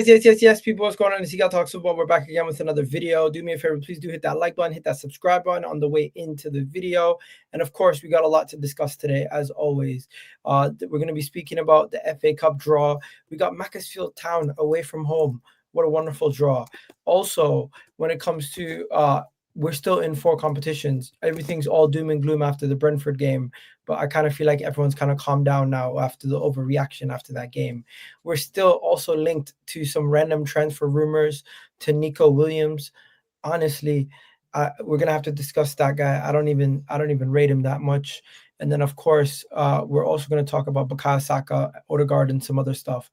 Yes, people, what's going on? It's Eagle Talks Football. We're back again with another video. Do me a favor, please do hit that like button, hit that subscribe button on the way into the video. And of course, we got a lot to discuss today, as always. We're going to be speaking about the FA Cup draw. We got Mansfield Town away from home. What a wonderful draw. Also, when it comes to we're still in 4 competitions. Everything's all doom and gloom after the Brentford game, but I kind of feel like everyone's kind of calmed down now after the overreaction after that game. We're still also linked to some random transfer rumors to NICO Williams. Honestly, we're gonna have to discuss that guy. I don't even rate him that much. And then of course, we're also gonna talk about Bukayo Saka, Odegaard, and some other stuff.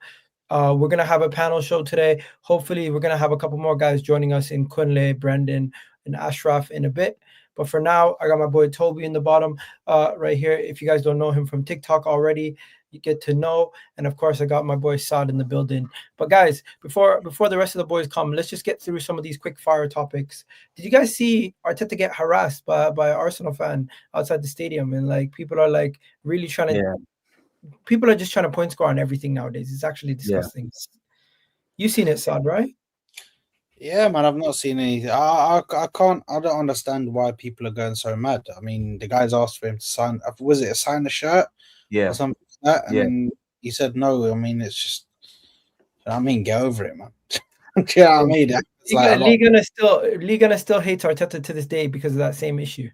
We're gonna have a panel show today. Hopefully, we're gonna have a couple more guys joining us in Kunle, Brendan, and Ashraf in a bit. But for now, I got my boy Toby in the bottom right here. If you guys don't know him from TikTok already, you get to know. And of course, I got my boy Saad in the building. But guys, before the rest of the boys come, let's just get through some of these quick fire topics. Did you guys see Arteta get harassed by an Arsenal fan outside the stadium? And like people are like really trying to people are just trying to point score on everything nowadays. It's actually disgusting. You've seen it, Saad, right? Yeah, man, I've not seen any. I don't understand why people are going so mad. I mean, the guys asked for him to sign. Was it sign the shirt? Yeah, or something like that, and then he said no. I mean, it's just. I mean, get over it, man. Do you know what I mean? Liga still hates Arteta to this day because of that same issue.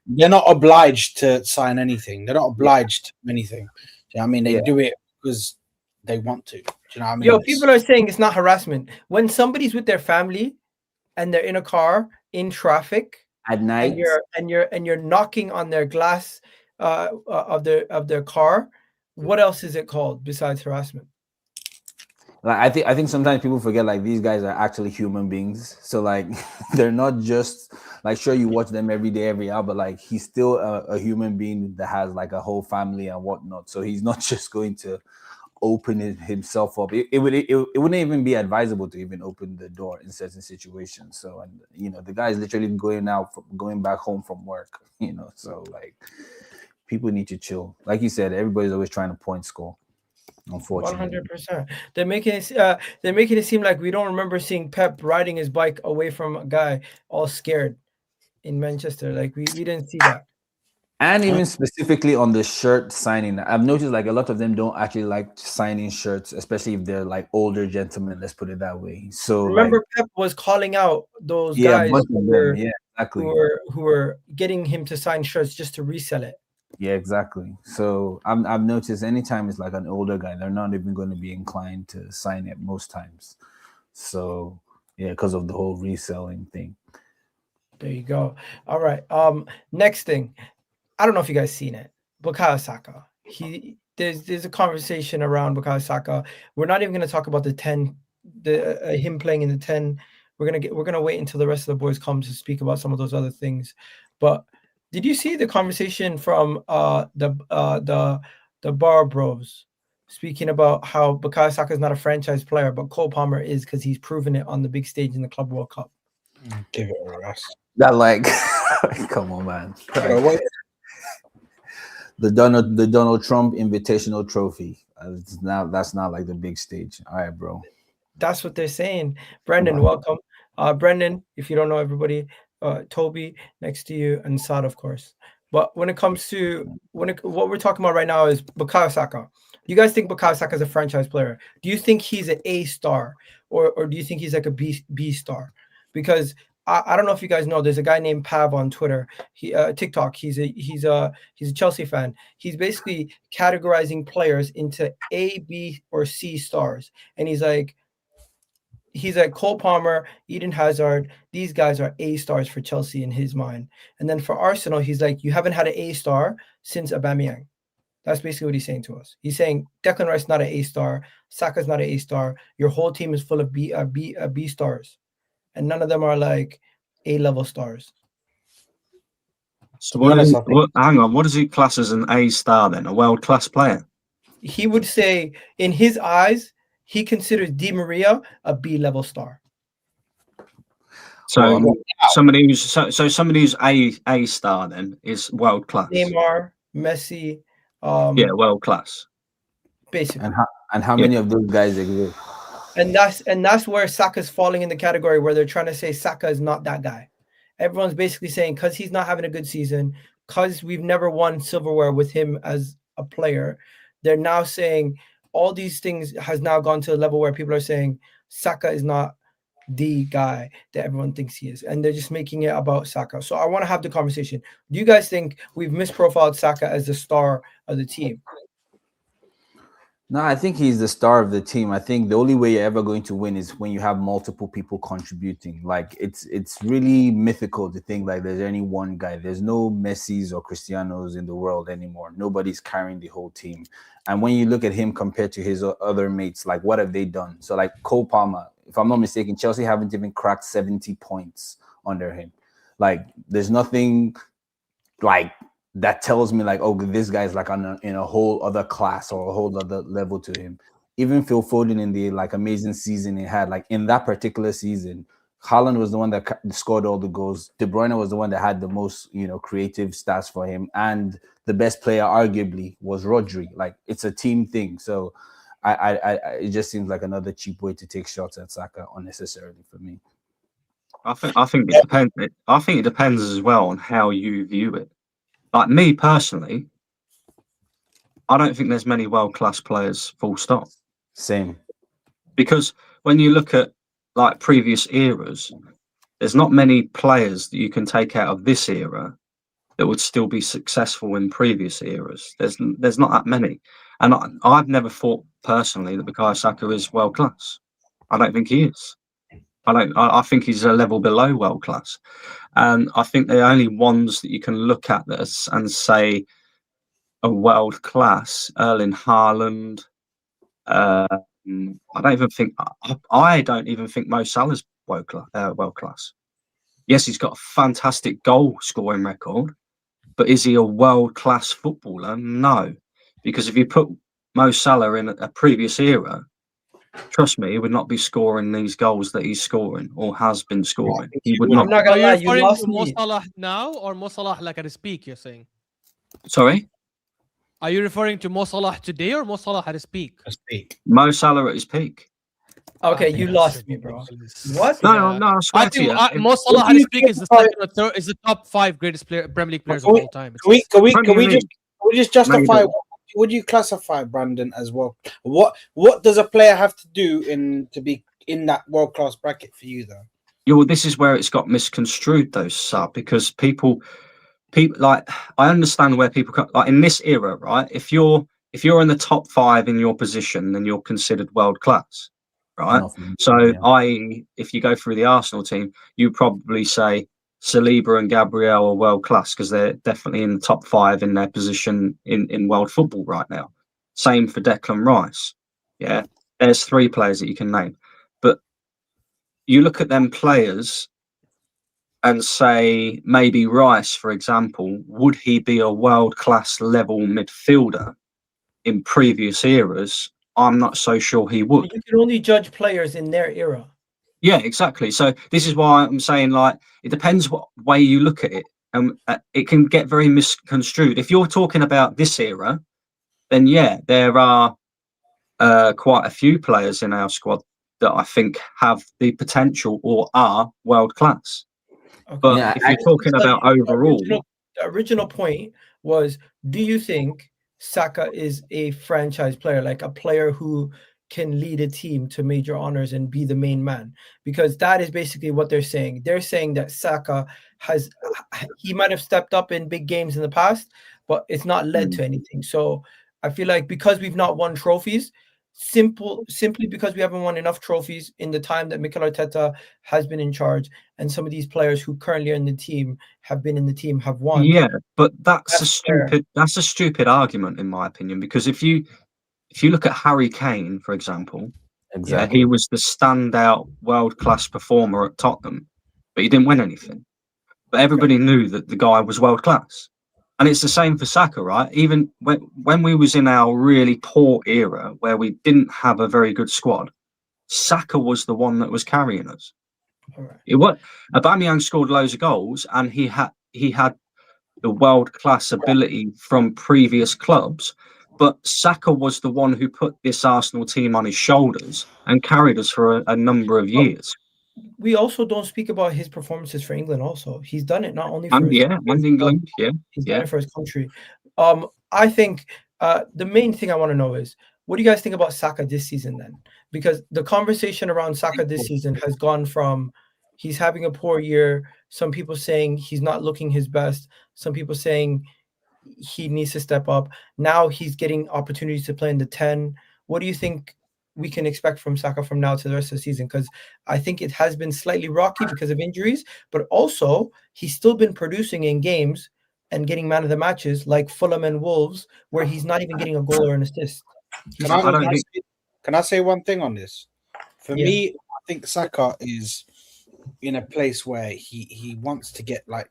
They're not obliged to sign anything. They're not obliged to anything. Do you know what I mean? They do it because they want to. Do you know what I mean? Yo, people are saying it's not harassment. When somebody's with their family and they're in a car in traffic at night and you're knocking on their glass of their car, what else is it called besides harassment? Like I think sometimes people forget like these guys are actually human beings. So like they're not just like sure you watch them every day, every hour, but like he's still a human being that has like a whole family and whatnot. So he's not just going to open himself up. It wouldn't even be advisable to even open the door in certain situations. So and you know the guy is literally going back home from work. You know, so like people need to chill. Like you said, everybody's always trying to point score. Unfortunately, 100%. They're making it seem like we don't remember seeing Pep riding his bike away from a guy all scared in Manchester. Like we didn't see that. And even specifically on the shirt signing, I've noticed like a lot of them don't actually like signing shirts, especially if they're like older gentlemen. Let's put it that way. So remember, like, Pep was calling out those guys who were getting him to sign shirts just to resell it. Yeah, exactly. So I've noticed anytime it's like an older guy, they're not even going to be inclined to sign it most times. So yeah, because of the whole reselling thing. There you go. All right. Next thing. I don't know if you guys seen it. Bukayo Saka. There's a conversation around Bukayo Saka. We're not even going to talk about the 10, him playing in the 10. We're gonna wait until the rest of the boys come to speak about some of those other things. But did you see the conversation from the Bar Bros speaking about how Bukayo Saka is not a franchise player, but Cole Palmer is because he's proven it on the big stage in the Club World Cup? Give it a rest. That like, come on, man. The Donald Trump Invitational Trophy. That's not like the big stage. All right, bro. That's what they're saying. Brendan, welcome. Brendan, if you don't know everybody, Toby next to you, and Saad, of course. But when it comes to what we're talking about right now is Bukayo Saka. Do you guys think Bukayo Saka is a franchise player? Do you think he's an A star, or do you think he's like a B star? Because I don't know if you guys know, there's a guy named Pav on Twitter, TikTok. He's a Chelsea fan. He's basically categorizing players into A, B, or C stars, and he's like Cole Palmer, Eden Hazard. These guys are A stars for Chelsea in his mind. And then for Arsenal, he's like, you haven't had an A star since Aubameyang. That's basically what he's saying to us. He's saying Declan Rice not an A star, Saka's not an A star. Your whole team is full of B stars. And none of them are like A-level stars. So hang on, what does he class as an A star then? A world-class player? He would say, in his eyes, he considers Di Maria a B-level star. So somebody who's A star then is world-class. Neymar, Messi. World-class. basically. And how many of those guys exist? And that's where Saka's falling in the category where they're trying to say Saka is not that guy. Everyone's basically saying because he's not having a good season, because we've never won silverware with him as a player, they're now saying all these things has now gone to a level where people are saying Saka is not the guy that everyone thinks he is, and they're just making it about Saka. So I want to have the conversation. Do you guys think we've misprofiled Saka as the star of the team? No, I think he's the star of the team. I think the only way you're ever going to win is when you have multiple people contributing. Like it's really mythical to think like there's any one guy. There's no Messis or Cristianos in the world anymore. Nobody's carrying the whole team. And when you look at him compared to his other mates, like what have they done? So like Cole Palmer, if I'm not mistaken, Chelsea haven't even cracked 70 points under him. Like there's nothing like that tells me like, oh, this guy's like in a whole other class or a whole other level to him. Even Phil Foden in the like amazing season he had, like in that particular season, Haaland was the one that scored all the goals. De Bruyne was the one that had the most, creative stats for him. And the best player arguably was Rodri. Like it's a team thing. So it just seems like another cheap way to take shots at Saka unnecessarily for me. I think it depends. I think it depends as well on how you view it. Like me personally, I don't think there's many world-class players, full stop. Same. Because when you look at like previous eras, there's not many players that you can take out of this era that would still be successful in previous eras. There's not that many. And I've never thought personally that Bukayo Saka is world-class. I don't think he is. I think he's a level below world class, and I think the only ones that you can look at this and say are world class, Erling Haaland. I don't even think Mo Salah's world class. Yes, he's got a fantastic goal scoring record, but is he a world class footballer? No, because if you put Mo Salah in a previous era, trust me, he would not be scoring these goals that he's scoring or has been scoring. He would not. I'm not gonna lie, you referring lost to Mo me. Salah now or Mo Salah like at his peak, you're saying? Sorry? Are you referring to Mo Salah today or Mo Salah at his peak? Mo Salah at his peak. Okay, I think you that's lost me, bro. ridiculous. What? No, I I swear to think you. Mo Salah at his peak is the second or third, is the top 5 greatest Premier League players of all time. Can we just justify? Maybe. Would you classify Brandon as well? What does a player have to do to be in that world class bracket for you, though? Yeah, well, this is where it's got misconstrued, though, Saad, because people like I understand where people come, like in this era, right? If you're in the top 5 in your position, then you're considered world class, right? I.e., if you go through the Arsenal team, you probably say Saliba and Gabriel are world class because they're definitely in the top 5 in their position in world football right now. Same for Declan Rice. Yeah, there's 3 players that you can name, but you look at them players and say maybe Rice, for example, would he be a world class level midfielder in previous eras? I'm not so sure he would. You can only judge players in their era. Yeah, exactly. So this is why I'm saying, like, it depends what way you look at it, and it can get very misconstrued. If you're talking about this era, then yeah, there are quite a few players in our squad that I think have the potential or are world class. Okay. But Yeah, if you're talking about overall, the original point was: do you think Saka is a franchise player, like a player who can lead a team to major honors and be the main man? Because that is basically what they're saying. They're saying that Saka he might have stepped up in big games in the past, but it's not led to anything. So I feel like because we've not won trophies, simply because we haven't won enough trophies in the time that Mikel Arteta has been in charge, and some of these players who currently are in the team have won. yeah, but that's a stupid argument in my opinion, because if you look at Harry Kane, for example, Exactly. he was the standout world-class performer at Tottenham, but he didn't win anything. But everybody knew that the guy was world-class. And it's the same for Saka, right? Even when we was in our really poor era, where we didn't have a very good squad, Saka was the one that was carrying us. Right. Aubameyang scored loads of goals, and he had the world-class ability from previous clubs, But Saka was the one who put this Arsenal team on his shoulders and carried us for a number of years. We also don't speak about his performances for England. Also, he's done it not only for And England, he's done it for his country. I think the main thing I want to know is, what do you guys think about Saka this season then? Because the conversation around Saka this season has gone from he's having a poor year, some people saying he's not looking his best, some people saying he needs to step up. Now he's getting opportunities to play in the 10. What do you think we can expect from Saka from now to the rest of the season? Because I think it has been slightly rocky because of injuries, but also he's still been producing in games and getting man of the matches like Fulham and Wolves, where he's not even getting a goal or an assist. Can I say one thing on this? For me, I think Saka is in a place where he wants to get like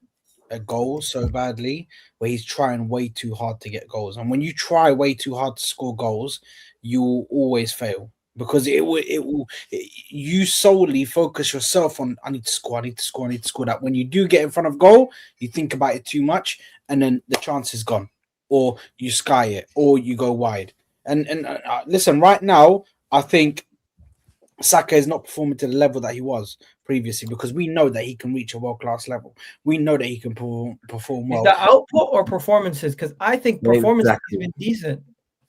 a goal so badly, where he's trying way too hard to get goals. And when you try way too hard to score goals, you will always fail, because you solely focus yourself on I need to score. That when you do get in front of goal, you think about it too much, and then the chance is gone, or you sky it, or you go wide. And listen, right now, I think Saka is not performing to the level that he was previously, because we know that he can reach a world-class level. We know that he can perform well. Is that output or performances? Because I think performances have been decent.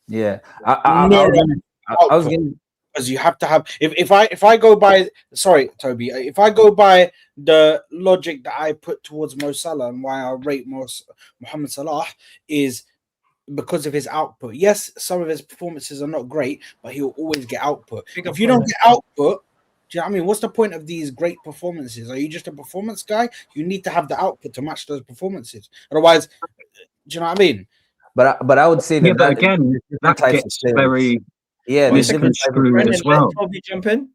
Yeah, I was getting, because you have to have. If I go by, sorry, Toby, if I go by the logic that I put towards Mo Salah and why I rate Mohamed Salah is because of his output. Yes, some of his performances are not great, but he'll always get output. If you don't get output, do you know what I mean? What's the point of these great performances? Are you just a performance guy? You need to have the output to match those performances. Otherwise, do you know what I mean? But I would say that, but again, that gets very misconstrued as well. Toby, jump in.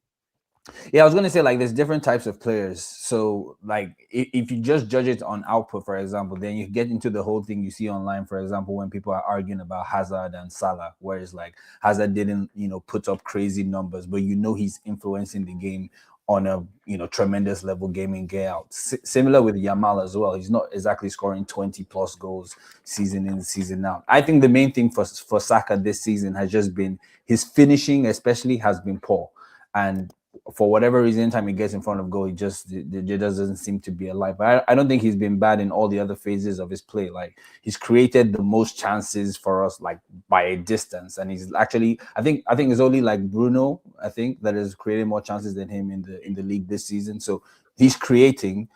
Yeah, I was going to say, like, there's different types of players. So, like, if you just judge it on output, for example, then you get into the whole thing you see online, for example, when people are arguing about Hazard and Salah, whereas, like, Hazard didn't, put up crazy numbers, but he's influencing the game on a, tremendous level, game in, game out. Similar with Yamal as well. He's not exactly scoring 20-plus goals season in, season out. I think the main thing for Saka this season has just been his finishing, especially, has been poor. And for whatever reason, anytime he gets in front of goal, it just doesn't seem to be alive. But I don't think he's been bad in all the other phases of his play. Like, he's created the most chances for us, like, by a distance. And he's actually, I think it's only like Bruno, I think, that has created more chances than him in the league this season. So he's creating,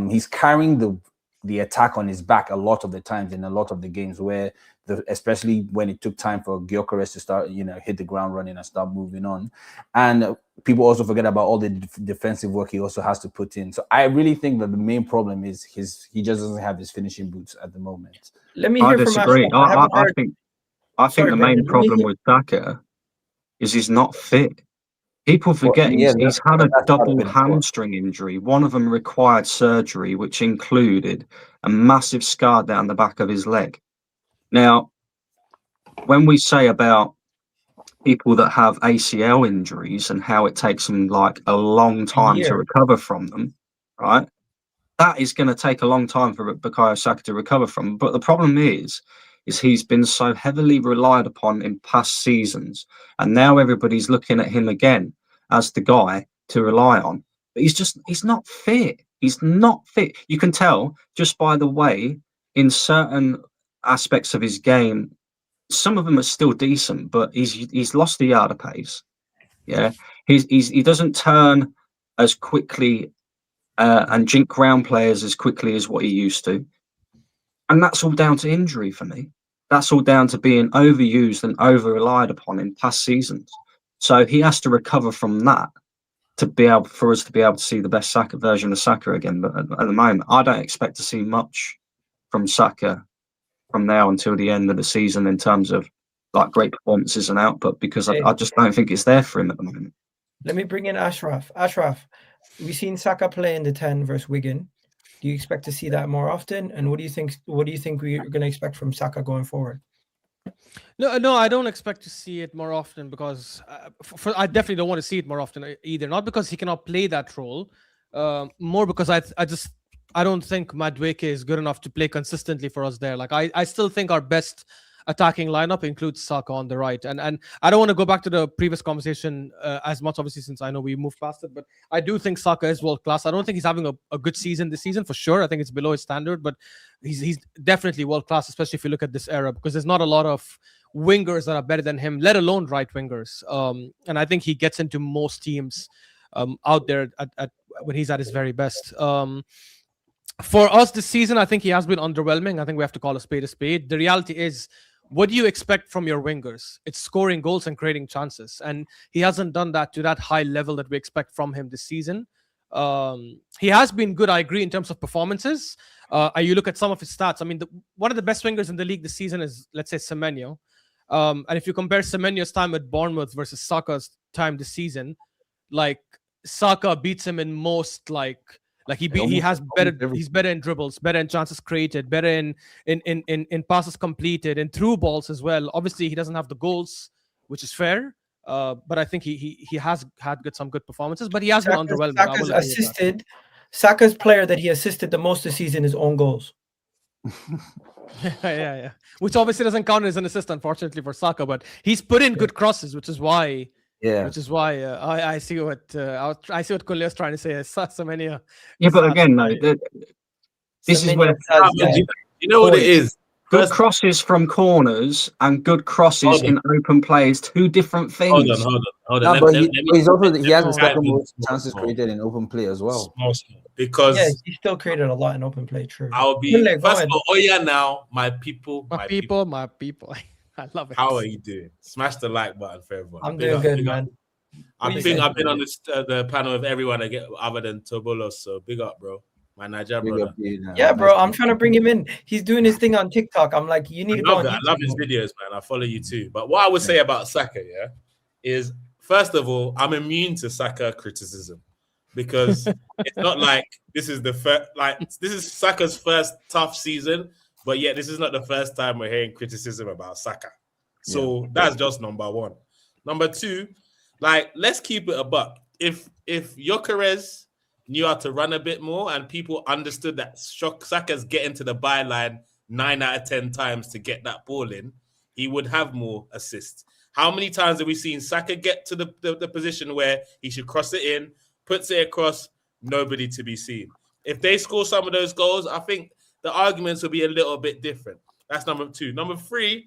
he's carrying the attack on his back a lot of the times in a lot of the games, where especially when it took time for Gyökeres to start, hit the ground running and start moving on. And people also forget about all the defensive work he also has to put in. So I really think that the main problem is he just doesn't have his finishing boots at the moment. Let me hear from disagree. I think the main problem with Saka is he's not fit. People forget he's had a double hamstring injury. One of them required surgery, which included a massive scar down the back of his leg. Now, when we say about people that have ACL injuries and how it takes them like a long time to recover from them, right? That is going to take a long time for Bukayo Saka to recover from. But the problem is he's been so heavily relied upon in past seasons, and now everybody's looking at him again as the guy to rely on. But he's not fit. He's not fit. You can tell just by the way in certain aspects of his game, some of them are still decent, but he's lost the yard of pace. Yeah, he doesn't turn as quickly and jink round players as quickly as what he used to, and that's all down to injury for me. That's all down to being overused and over relied upon in past seasons. So he has to recover from that for us to be able to see the best Saka version of Saka again. But at the moment, I don't expect to see much from Saka from now until the end of the season in terms of like great performances and output, because I just don't think it's there for him at the moment. Let me bring in Ashraf. Ashraf, we've seen Saka play in the 10 versus Wigan. Do you expect to see that more often? And what do you think we're going to expect from Saka going forward? No, I don't expect to see it more often, because I definitely don't want to see it more often either. Not because he cannot play that role, more because I don't think Madueke is good enough to play consistently for us there. Like I still think our best attacking lineup includes Saka on the right. And I don't want to go back to the previous conversation as much, obviously, since I know we moved past it. But I do think Saka is world class. I don't think he's having a good season this season for sure. I think it's below his standard, but he's definitely world class, especially if you look at this era, because there's not a lot of wingers that are better than him, let alone right wingers. And I think he gets into most teams out there at when he's at his very best. For us this season, I think he has been underwhelming. I think we have to call a spade a spade. The reality is, what do you expect from your wingers? It's scoring goals and creating chances. And he hasn't done that to that high level that we expect from him this season. He has been good, I agree, in terms of performances. You look at some of his stats. I mean, one of the best wingers in the league this season is, let's say, Semenyo. And if you compare Semenyo's time at Bournemouth versus Saka's time this season, like Saka beats him in most he's better in dribbles, better in chances created, better in passes completed, and through balls as well. Obviously, he doesn't have the goals, which is fair. But I think he has had some good performances, but he has been underwhelming. Saka's player that he assisted the most this season is own goals. yeah. Which obviously doesn't count as an assist, unfortunately, for Saka, but he's put in good crosses, which is why. Yeah, which is why I see what Kunle is trying to say. Semenyo. Yeah, but again, though, this is where you know what it is. Good crosses from corners and good crosses in open play is two different things. Hold on. No, but he has the second most chances created in open play as well. Because he still created a lot in open play. True. I'll be first of all. Now, my people. I love it. How are you doing? Smash the like button for everyone. I'm doing good, man. I think I've been on the panel with everyone other than Tobolos, so big up, bro. My Niger brother. Yeah, bro. I'm trying to bring him in. He's doing his thing on TikTok. I'm like, you need to go on YouTube. I love his videos, man. I follow you too. But what I would say about Saka, is first of all, I'm immune to Saka criticism because it's not like this is this is Saka's first tough season. But yet, this is not the first time we're hearing criticism about Saka. So that's just number one. Number two, let's keep it a buck. If Gyökeres knew how to run a bit more and people understood that Saka's getting to the byline 9 out of 10 times to get that ball in, he would have more assists. How many times have we seen Saka get to the position where he should cross it in, puts it across, nobody to be seen? If they score some of those goals, I think the arguments will be a little bit different. That's number two. Number three,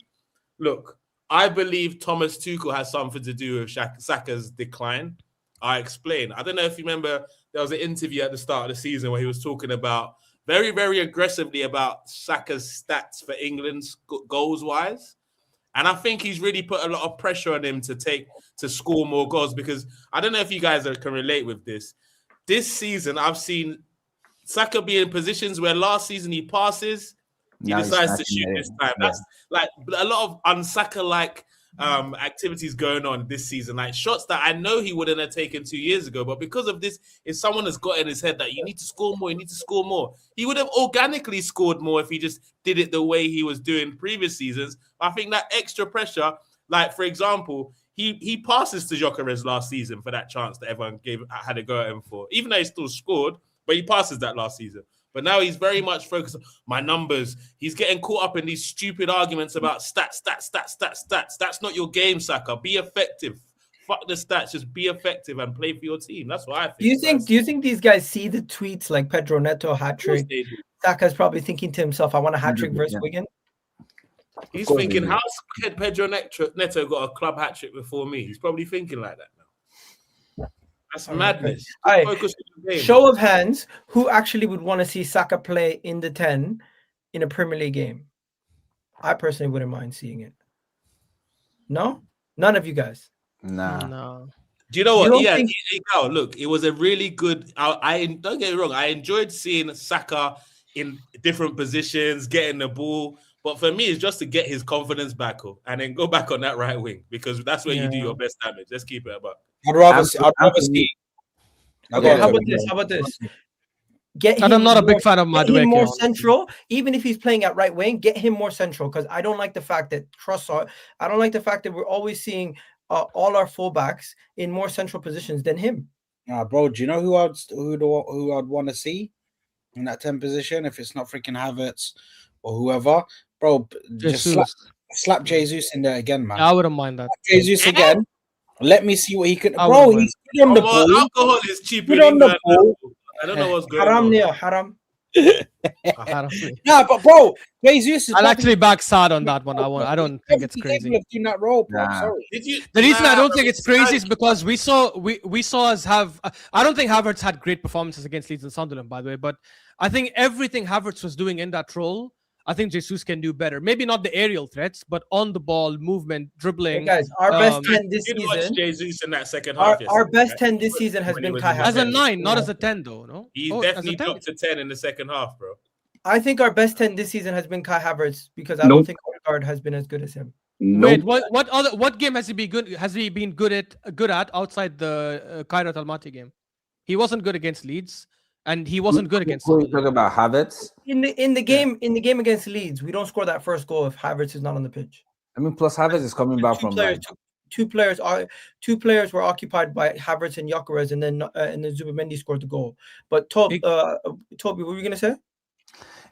look, I believe Thomas Tuchel has something to do with Saka's decline. I explain. I don't know if you remember, there was an interview at the start of the season where he was talking about very, very aggressively about Saka's stats for England's goals-wise. And I think he's really put a lot of pressure on him to score more goals because I don't know if you guys can relate with this. This season, I've seen Saka be in positions where last season he passes, he decides to shoot this time. That's like a lot of un-Saka-like activities going on this season, like shots that I know he wouldn't have taken 2 years ago, but because of this, if someone has got in his head that you need to score more, he would have organically scored more if he just did it the way he was doing previous seasons. I think that extra pressure, like for example, he passes to Gyökeres last season for that chance that everyone had a go at him for, even though he still scored. But he passes that last season. But now he's very much focused on my numbers. He's getting caught up in these stupid arguments about stats. That's not your game, Saka. Be effective. Fuck the stats. Just be effective and play for your team. That's what I think. Do you think these guys see the tweets like Pedro Neto hat-trick? Saka's probably thinking to himself, I want a hat-trick versus Wigan. He's thinking, how's Pedro Neto got a club hat-trick before me? He's probably thinking like that now. That's madness. Show of hands, who actually would want to see Saka play in the 10 in a Premier League game? I personally wouldn't mind seeing it. No? None of you guys? Nah. No. Do you know what? Look, it was a really good... I don't get me wrong. I enjoyed seeing Saka in different positions, getting the ball. But for me, it's just to get his confidence back and then go back on that right wing because that's where you do your best damage. Let's keep it about. I'd rather see. Okay, how about this? I'm not a big fan of Madueke. Get him more central, even if he's playing at right wing. Get him more central because I don't like the fact that I don't like the fact that we're always seeing all our fullbacks in more central positions than him. Bro, do you know who I'd want to see in that 10 position if it's not freaking Havertz or whoever? Bro, just Slap Jesus in there again, man. I wouldn't mind that. Jesus again. Let me see what he can. I Bro, wouldn't he's good on the ball. Alcohol is cheap Good in on the England. ball. I don't know what's going Haram on. niya, haram. Nah, but bro, Jesus is. I'll actually back Saad on that one. I don't think it's crazy. In that role, bro. Nah. Sorry. Did you? The reason I don't think it's Saad- crazy is because we saw us have. I don't think Havertz had great performances against Leeds and Sunderland, by the way. But I think everything Havertz was doing in that role, I think Jesus can do better. Maybe not the aerial threats, but on the ball, movement, dribbling. Hey guys, our best 10 this did watch season. Jesus in that second half. Our best yesterday, 10 this season has When he been was Kai in the As a Havertz. 9, not as a 10, though. No, He Oh, as a definitely 10. dropped to 10 in the second half, bro. I think our best 10 this season has been Kai Havertz because I don't Nope. think Odegaard has been as good as him. Wait, Nope. what game has he been good? Has he been good at outside the Kairat Almaty game? He wasn't good against Leeds, and he wasn't good against. We're talking about Havertz. In the game against Leeds, we don't score that first goal if Havertz is not on the pitch. I mean, plus Havertz is coming back from like, Two players were occupied by Havertz and Gyökeres, and then Zubimendi scored the goal. But Toby, what were you gonna say?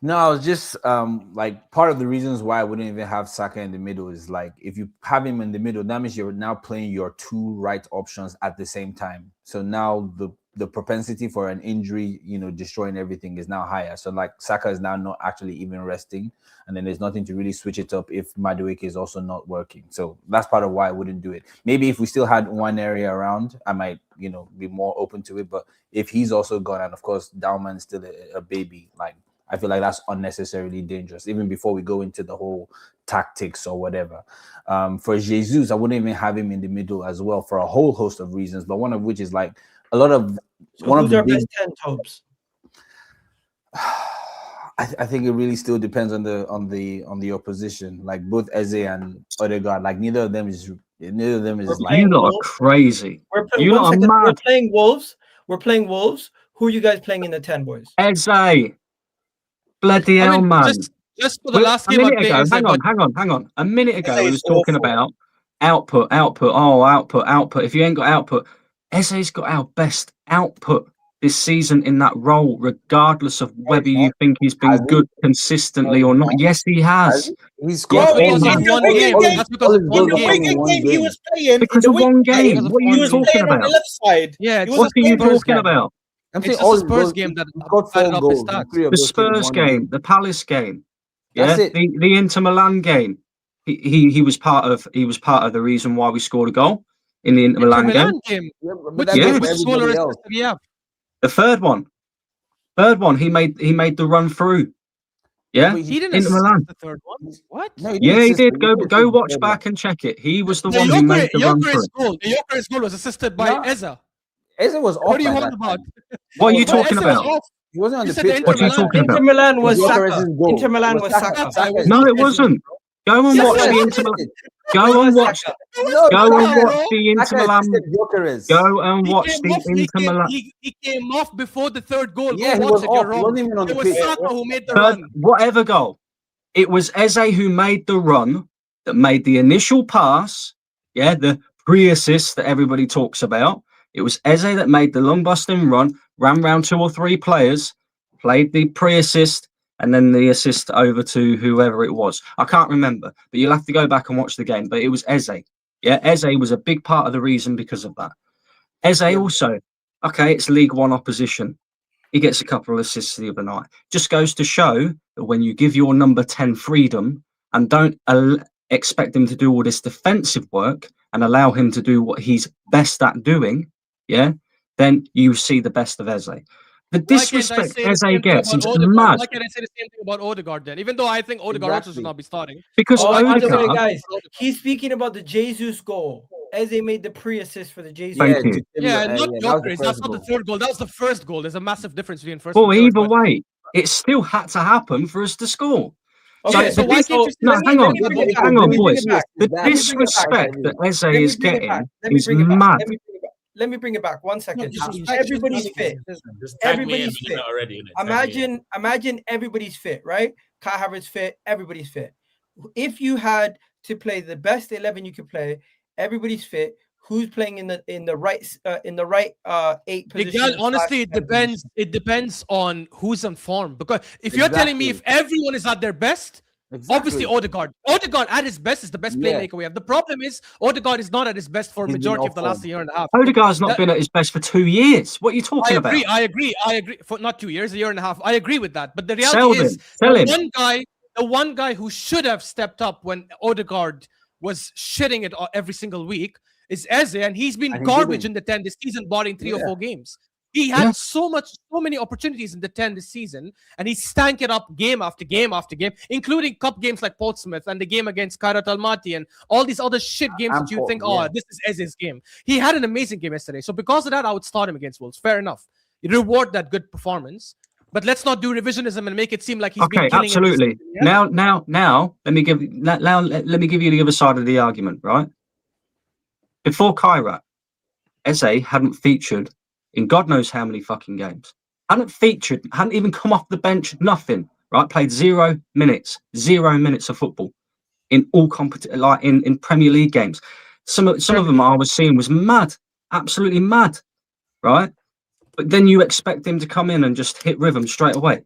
no, it's just like part of the reasons why I wouldn't even have Saka in the middle is like if you have him in the middle, that means you're now playing your two right options at the same time. So now the propensity for an injury, destroying everything is now higher. So like Saka is now not actually even resting, and then there's nothing to really switch it up if Madueke is also not working. So that's part of why I wouldn't do it. Maybe if we still had one area around, I might, be more open to it. But if he's also gone, and of course Dalman's still a baby, like I feel like that's unnecessarily dangerous, even before we go into the whole tactics or whatever. For Jesus, I wouldn't even have him in the middle as well for a whole host of reasons, but one of which is like a lot of Who's our best 10 Tobes? I think it really still depends on the opposition. Like both Eze and Odegaard, like neither of them is like You lot are crazy. You lot are mad. We're playing Wolves. Who are you guys playing in the 10, boys? Eze. Bloody hell, man. Just for the last game, hang on. A minute ago, we was talking about output. Output. If you ain't got output, Eze's got our best output this season in that role, regardless of whether you think he's been good consistently or not. Yes, he has. He's got because of one game. That's because of one game. He was playing because of one game. What are you talking about? On the left side. Yeah, what are you talking about? I'm it's saying all just the Spurs game that added up his stats. The Spurs game, the Palace game, That's it. the Inter Milan game. He was part of the reason why we scored a goal in the Inter Milan game. But that's everybody else. The third one, he made the run through. Yeah, he didn't Inter Milan. The third one. What? No, he did. Go watch back and check it. He was the one who made the run through. The Gyökeres goal was assisted by Eze. Eze was off. What are you on about? What are you talking about? He wasn't on the pitch. What are you talking about? Inter Milan was Saka. Inter Milan was Saka. No, it wasn't. Go and watch the Inter Milan. Go and watch the Inter Milan. Go and watch the Inter Milan. He came off before the third goal. Yeah, he was off. He wasn't even on the pitch. It was Saka who made the run. Whatever goal. It was Eze who made the run, that made the initial pass. Yeah, the pre-assist that everybody talks about. It was Eze that made the long busting run, ran round 2 or 3 players, played the pre-assist, and then the assist over to whoever it was. I can't remember, but you'll have to go back and watch the game. But it was Eze. Yeah, Eze was a big part of the reason because of that. Eze also, okay, it's League One opposition. He gets a couple of assists the other night. Just goes to show that when you give your number 10 freedom and don't expect him to do all this defensive work and allow him to do what he's best at doing, yeah, then you see the best of Eze. The disrespect Eze gets is mad. Why can't I say the same thing about Odegaard then? Even though I think Odegaard also should not be starting. Because Odegaard, guys, he's speaking about the Jesus goal. Eze made the pre-assist for the Jesus. Thank you. Yeah, not Gyökeres. That's not the third goal. That was the first goal. There's a massive difference between first. Well, either way, it still had to happen for us to score. Okay, so why can't you? No, hang on, boys. The disrespect that Eze is getting is mad. Let me bring it back. 1 second. Everybody's fit. Everybody's fit. Imagine everybody's fit, right? Kai Havertz fit. Everybody's fit. If you had to play the best 11 you could play, everybody's fit. Who's playing in the right 8 position? Honestly, it depends. It depends on who's in form. Because if you're telling me if everyone is at their best, Exactly. Obviously, Odegaard at his best is the best playmaker we have. The problem is Odegaard is not at his best for a majority of the last year and a half. Odegaard's not been at his best for 2 years. What are you talking about? I agree. For not 2 years, a year and a half. I agree with that. But the reality is, the one guy who should have stepped up when Odegaard was shitting it every single week is Eze, and he's been garbage in the 10 this season, barring 3 or 4 games. He had so many opportunities in the 10 this season, and he stank it up game after game after game, including cup games like Portsmouth and the game against Kairat Almaty and all these other shit games that you think, this is Eze's game. He had an amazing game yesterday. So because of that, I would start him against Wolves. Fair enough. You reward that good performance. But let's not do revisionism and make it seem like he's been killing absolutely. Now, let me give you the other side of the argument, right? Before Kairat, Eze hadn't featured in God knows how many fucking games. Hadn't featured, hadn't even come off the bench, nothing, right? Played 0 minutes of football in all in Premier League games. Some of them I was seeing was mad, absolutely mad, right? But then you expect him to come in and just hit rhythm straight away.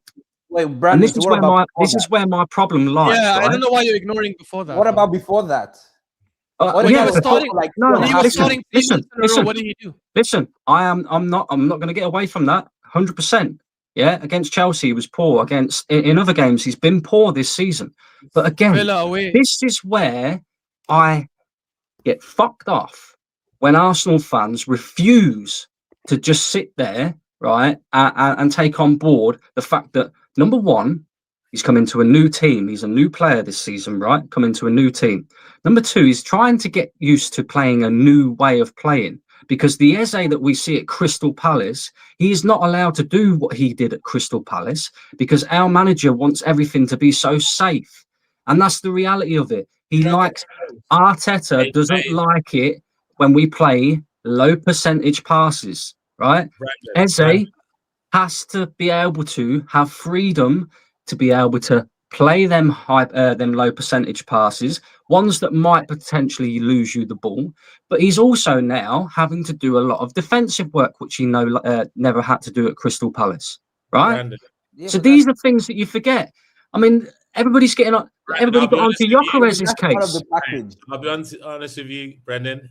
Wait, Brandon, this is where my problem lies. Yeah, right? I don't know why you're ignoring before that. What about before that? When he was starting, listen, what did he do? Listen, I'm not going to get away from that. 100%. Yeah, against Chelsea, he was poor. In other games, he's been poor this season. But again, this is where I get fucked off when Arsenal fans refuse to just sit there, right, and take on board the fact that, number one, he's come into a new team. He's a new player this season, right? Come into a new team. Number two, he's trying to get used to playing a new way of playing, because the Eze that we see at Crystal Palace, he is not allowed to do what he did at Crystal Palace because our manager wants everything to be so safe. And that's the reality of it. Arteta doesn't like it when we play low percentage passes, right? Eze has to be able to have freedom to be able to play them low percentage passes, ones that might potentially lose you the ball. But he's also now having to do a lot of defensive work, which he never had to do at Crystal Palace, right? So these are things that you forget. I mean, everybody's getting on. Everybody got onto Gyökeres's case. I'll be honest with you, Brendan.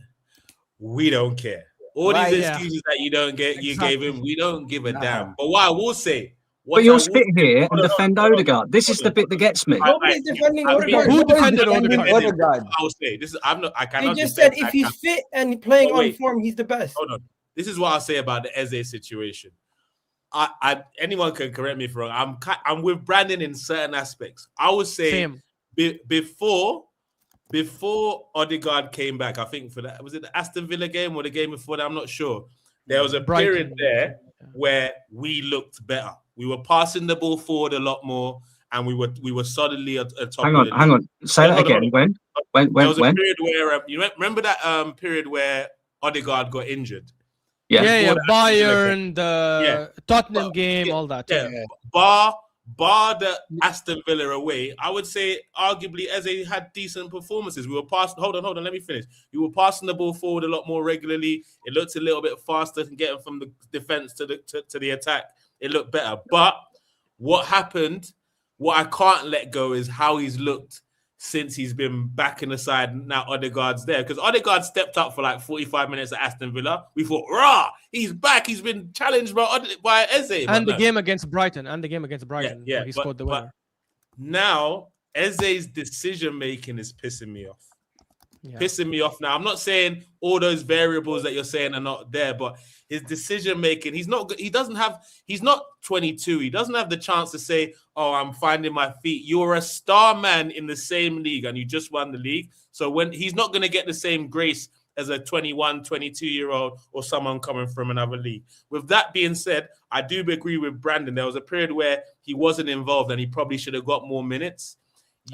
We don't care. All these excuses that you gave him, we don't give a damn. But what I will say, but you'll sit here and defend Odegaard. This is the bit that gets me. Nobody's defending Odegaard. Who defended Odegaard? I will say this is. I cannot. He just said if he's fit and playing on form, he's the best. Hold on. This is what I'll say about the Eze situation. Anyone can correct me if wrong. I'm with Brandon in certain aspects. I would say before Odegaard came back, I think was it the Aston Villa game or the game before that? I'm not sure. There was a period there where we looked better. We were passing the ball forward a lot more, and we were solidly at top. Hang on. Say that again. When? There was a period where you remember that period where Odegaard got injured. Yeah. Bayern, the Tottenham game, all that. Yeah. Bar the Aston Villa away, I would say arguably Eze had decent performances. We were passing. Hold on. Let me finish. We were passing the ball forward a lot more regularly. It looked a little bit faster and getting from the defense to the attack. It looked better. But what happened? What I can't let go is how he's looked since he's been back in the side. Now Odegaard's there, because Odegaard stepped up for like 45 minutes at Aston Villa. We thought, rah, he's back. He's been challenged by Eze. And the game against Brighton. Yeah, he scored the winner. Now Eze's decision making is pissing me off. Pissing me off now. I'm not saying all those variables that you're saying are not there, but his decision making, he's not 22. He doesn't have the chance to say, oh, I'm finding my feet. You're a star man in the same league and you just won the league. So when he's not going to get the same grace as a 21, 22-year-old or someone coming from another league. With that being said, I do agree with Brandon. There was a period where he wasn't involved and he probably should have got more minutes.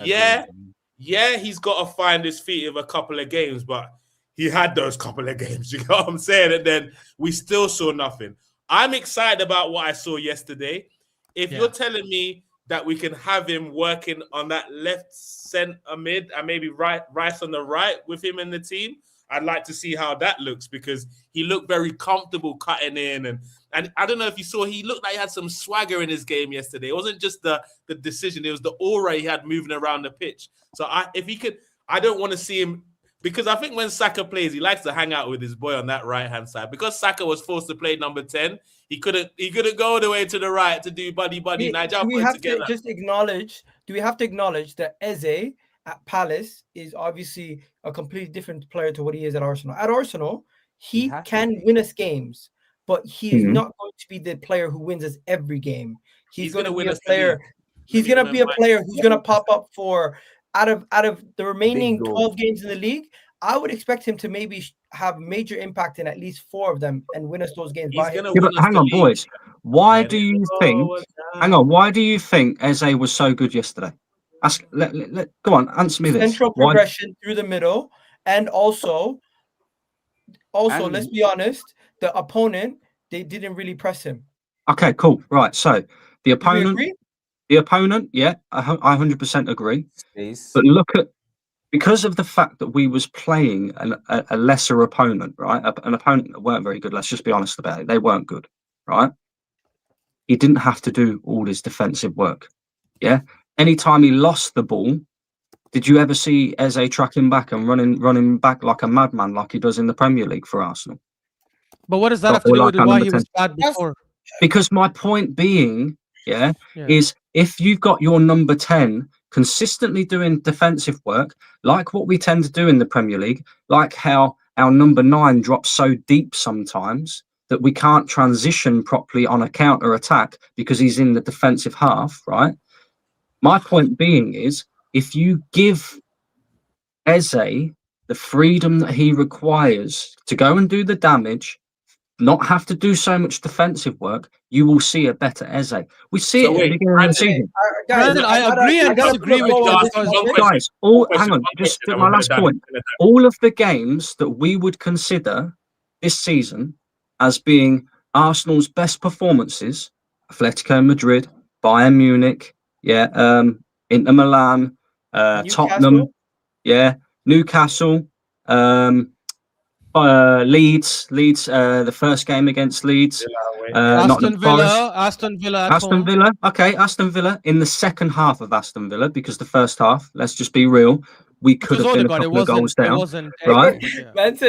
Yeah, he's got to find his feet of a couple of games, but he had those couple of games. You know what I'm saying? And then we still saw nothing. I'm excited about what I saw yesterday. If you're telling me that we can have him working on that left center mid and maybe Rice on the right with him in the team, I'd like to see how that looks because he looked very comfortable cutting in. And I don't know if you saw, he looked like he had some swagger in his game yesterday. It wasn't just the decision. It was the aura he had moving around the pitch. So if he could, I don't want to see him, because I think when Saka plays, he likes to hang out with his boy on that right-hand side. Because Saka was forced to play number 10, he couldn't go all the way to the right to do buddy. Do we have to acknowledge that Eze at Palace is obviously a completely different player to what he is at Arsenal. At Arsenal, he can win us games, but he is not going to be the player who wins us every game. He's going to be a player. He's going to be a player who's going to pop up for out of the remaining 12 games in the league. I would expect him to maybe have major impact in at least 4 of them and win us those games. Hang on, boys. Why do you think? Hang on. Why do you think Eze was so good yesterday? Go on, answer me this. Central progression through the middle, and also, let's be honest, the opponent, they didn't really press him. Okay, cool. Right. So the opponent, yeah, I 100% agree. But look at, because of the fact that we was playing a lesser opponent, right? An opponent that weren't very good. Let's just be honest about it. They weren't good, right? He didn't have to do all his defensive work. Yeah. Anytime he lost the ball, did you ever see Eze tracking back and running back like a madman, like he does in the Premier League for Arsenal? But what does that have to do with why he was bad before? Because my point being, is if you've got your number 10 consistently doing defensive work, like what we tend to do in the Premier League, like how our number 9 drops so deep sometimes that we can't transition properly on a counter attack because he's in the defensive half, right? My point being is, if you give Eze the freedom that he requires to go and do the damage, not have to do so much defensive work, you will see a better Eze. We see it at the beginning of the season. Brandon, I agree and disagree with you. Guys, hang on, just my last point. All of the games that we would consider this season as being Arsenal's best performances, Atletico Madrid, Bayern Munich, Inter Milan, Tottenham, Newcastle, Leeds, the first game against Leeds, Aston Villa. Okay, Aston Villa in the second half of Aston Villa, because the first half, let's just be real, we could have been a couple of goals down, right? But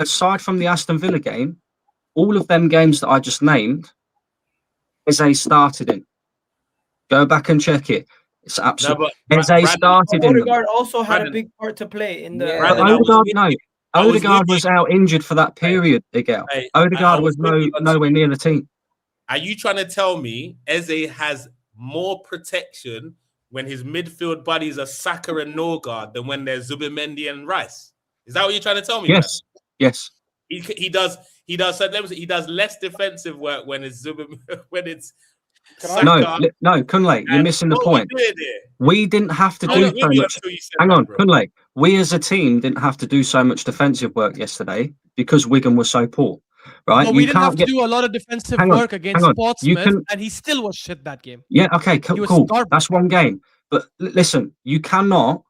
aside from the Aston Villa game, all of them games that I just named, Eze started in. Go back and check it. It's absolutely. Eze started in. Odegaard also had a big part to play in the. Odegaard was out injured for that period. Odegaard was nowhere near the team. Are you trying to tell me Eze has more protection when his midfield buddies are Saka and Norgaard than when there's Zubimendi and Rice? Is that what you're trying to tell me? Yes. Man? Yes. He does. He does less defensive work when it's Saka. No, Kunle, you're missing the point. We didn't have to do so much. Hang on, Kunle. We as a team didn't have to do so much defensive work yesterday because Wigan was so poor, right? No, we didn't have to do a lot of defensive work against Portsmouth, and he still was shit that game. Yeah, okay, cool. That's one game. But listen, you cannot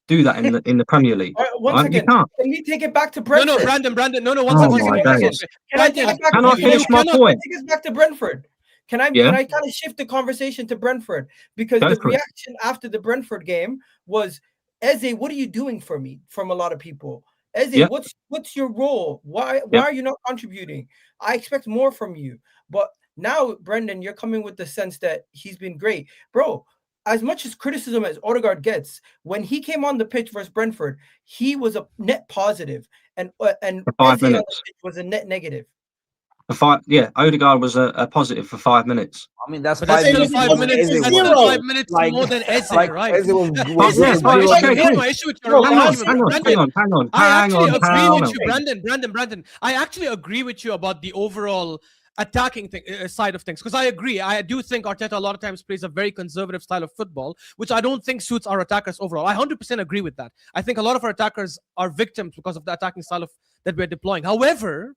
do that in the Premier League. One second. Can we take it back to Brentford? No, Brandon. No, one second. Can I take it back? Can I finish my point? Take us back to Brentford. Can I kind of shift the conversation to Brentford? Because the reaction after the Brentford game was, Eze, what are you doing for me? From a lot of people. Eze, what's your role? Why are you not contributing? I expect more from you. But now, Brendan, you're coming with the sense that he's been great. Bro, as much as criticism as Odegaard gets, when he came on the pitch versus Brentford, he was a net positive, and 5 minutes was a net negative. Odegaard was a positive for 5 minutes. I mean, that's 5 minutes. That's 5 minutes more than Eze, right? Eze was hang on. I actually agree with you, Brandon. I actually agree with you about the overall attacking side of things, because I agree. I do think Arteta a lot of times plays a very conservative style of football, which I don't think suits our attackers overall. I 100% agree with that. I think a lot of our attackers are victims because of the attacking style that we're deploying. However,